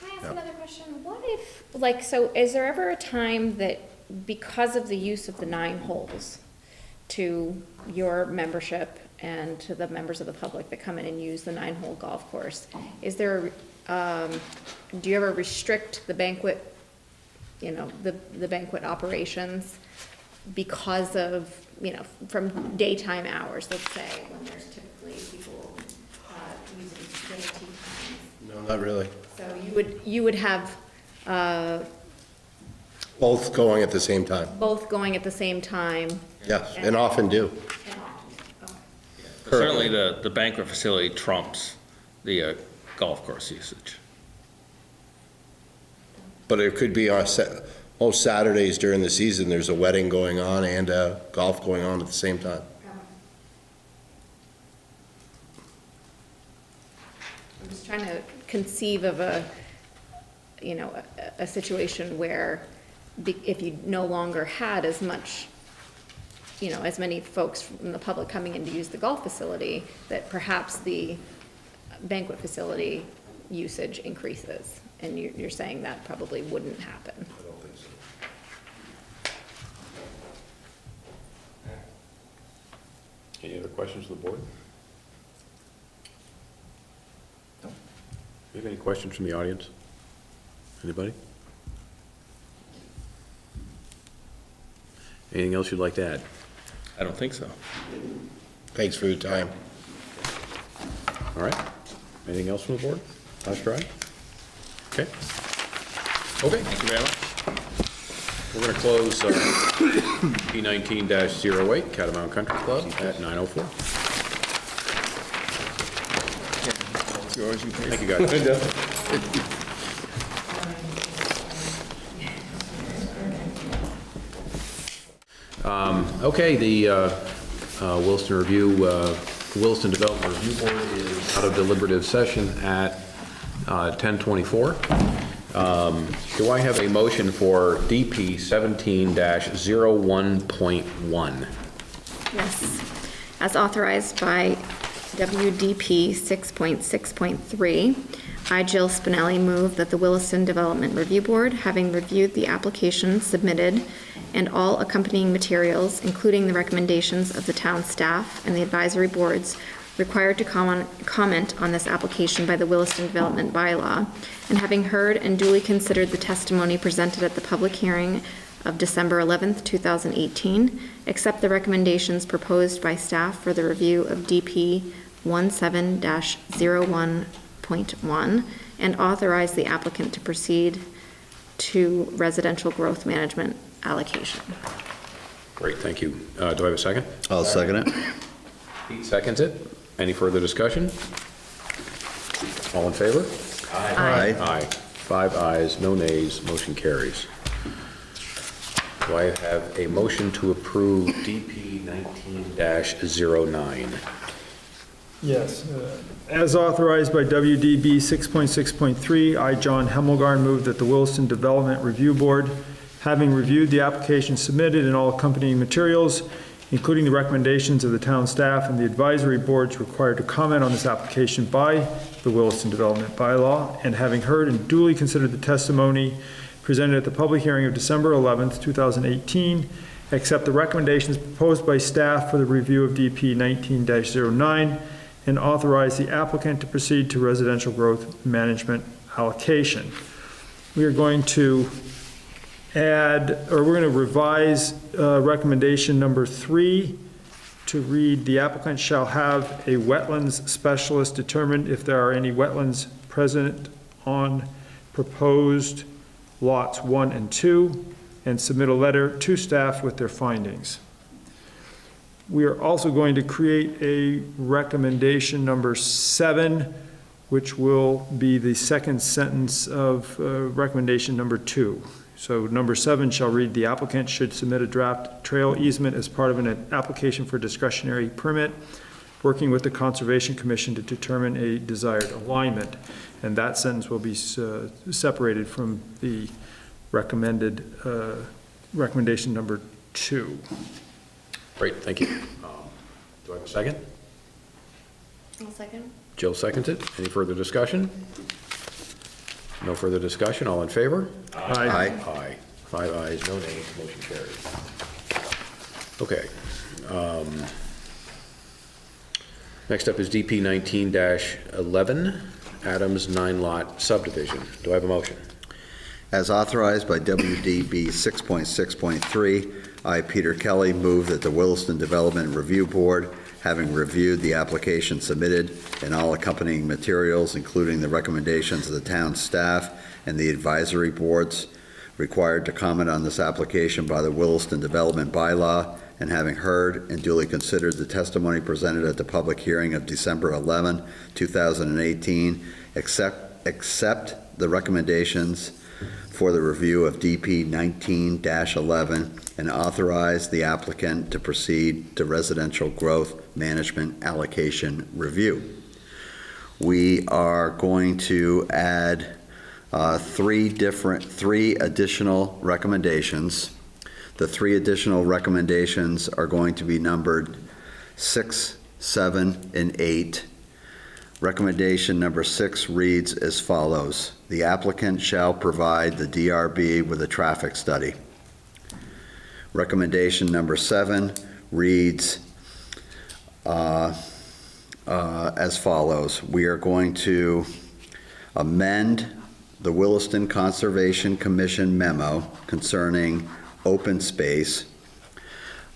J: Can I ask another question? What if, so is there ever a time that, because of the use of the 9 holes to your membership and to the members of the public that come in and use the 9-hole golf course, is there, do you ever restrict the banquet, the banquet operations because of, from daytime hours, let's say, when there's typically people using day tea times?
U: No, not really.
J: So you would have
U: Both going at the same time.
J: both going at the same time?
U: Yes, and often do.
H: Certainly, the banquet facility trumps the golf course usage.
U: But it could be on most Saturdays during the season, there's a wedding going on and golf going on at the same time.
J: I'm just trying to conceive of a situation where if you no longer had as much, as many folks from the public coming in to use the golf facility, that perhaps the banquet facility usage increases. And you're saying that probably wouldn't happen.
U: I don't think so.
A: Any other questions of the board? No. Do you have any questions from the audience? Anybody? Anything else you'd like to add?
H: I don't think so.
U: Thanks for your time.
A: All right. Anything else from the board? Last try? Okay. Okay.
H: Thank you very much.
A: We're going to close P19-08, Catamount Country Club, at 9:04.
E: Yours, you
A: Thank you, guys. Okay, the Williston Development Review Board is out of deliberative session at 10:24. Do I have a motion for DP 17-01.1?
J: Yes. As authorized by WDP 6.6.3, I, Jill Spinelli, move that the Williston Development Review Board, having reviewed the application submitted and all accompanying materials, including the recommendations of the town staff and the advisory boards required to comment on this application by the Williston Development Bylaw, and having heard and duly considered the testimony presented at the public hearing of December 11th, 2018, accept the recommendations proposed by staff for the review of DP 17-01.1, and authorize the applicant to proceed to residential growth management allocation.
A: Great, thank you. Do I have a second?
B: I'll second it.
A: Pete seconds it. Any further discussion? All in favor?
B: Aye.
A: Aye. 5 ayes, no nays, motion carries. Do I have a motion to approve DP 19-09?
E: Yes. As authorized by WDB 6.6.3, I, John Hemmelgarn, move that the Williston Development Review Board, having reviewed the application submitted and all accompanying materials, including the recommendations of the town staff and the advisory boards required to comment on this application by the Williston Development Bylaw, and having heard and duly considered the testimony presented at the public hearing of December 11th, 2018, accept the recommendations proposed by staff for the review of DP 19-09, and authorize the applicant to proceed to residential growth management allocation. We are going to we're going to revise recommendation number 3 to read, the applicant shall have a wetlands specialist determine if there are any wetlands present on proposed lots 1 and 2, and submit a letter to staff with their findings. We are also going to create a recommendation number 7, which will be the second sentence of recommendation number 2. So number 7 shall read, the applicant should submit a draft trail easement as part of an application for discretionary permit, working with the Conservation Commission to determine a desired alignment. And that sentence will be separated from the recommended recommendation number 2.
A: Great, thank you. Do I have a second?
D: I'll second.
A: Jill seconds it. Any further discussion? No further discussion. All in favor?
E: Aye.
A: Aye. 5 ayes, no nays, motion carries. Okay. Next up is DP 19-11, Adams 9-lot subdivision. Do I have a motion?
B: As authorized by WDB 6.6.3, I, Peter Kelly, move that the Williston Development Review Board, having reviewed the application submitted and all accompanying materials, including the recommendations of the town staff and the advisory boards required to comment on this application by the Williston Development Bylaw, and having heard and duly considered the testimony presented at the public hearing of December 11, 2018, accept the recommendations for the review of DP 19-11 and authorize the applicant to proceed to residential growth management allocation review. We are going to add three additional recommendations. The 3 additional recommendations are going to be numbered 6, 7, and 8. Recommendation number 6 reads as follows. The applicant shall provide the DRB with a traffic study. Recommendation number 7 reads as follows. We are going to amend the Williston Conservation Commission memo concerning open space.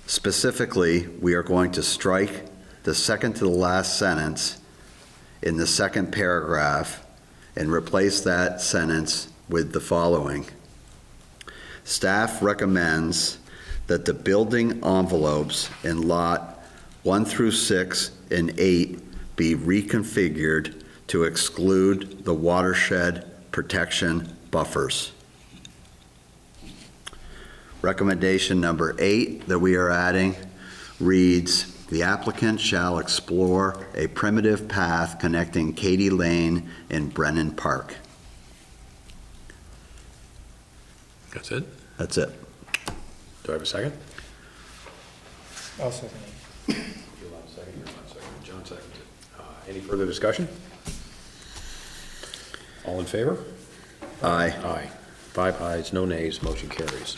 B: Specifically, we are going to strike the second to the last sentence in the second paragraph and replace that sentence with the following. Staff recommends that the building envelopes in lot 1 through 6 and 8 be reconfigured to exclude the watershed protection buffers. Recommendation number 8 that we are adding reads, the applicant shall explore a primitive path connecting Katy Lane and Brennan Park.
A: That's it?
B: That's it.
A: Do I have a second?
E: I'll second it.
A: You'll have a second, you're not second. John seconds it. Any further discussion? All in favor?
B: Aye.
A: Aye. 5 ayes, no nays, motion carries.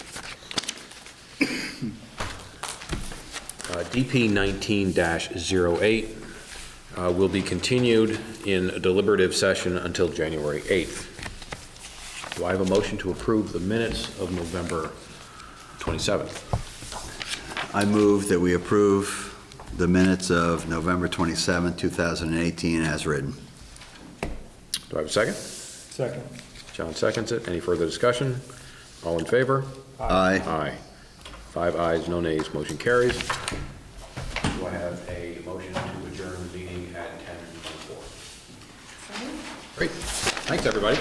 A: DP 19-08 will be continued in a deliberative session until January 8th. Do I have a motion to approve the minutes of November 27th?
B: I move that we approve the minutes of November 27, 2018 as written.
A: Do I have a second?
E: Second.
A: John seconds it. Any further discussion? All in favor?
B: Aye.
A: Aye. 5 ayes, no nays, motion carries. Do I have a motion to adjourn the meeting at 10:24? Great. Thanks, everybody.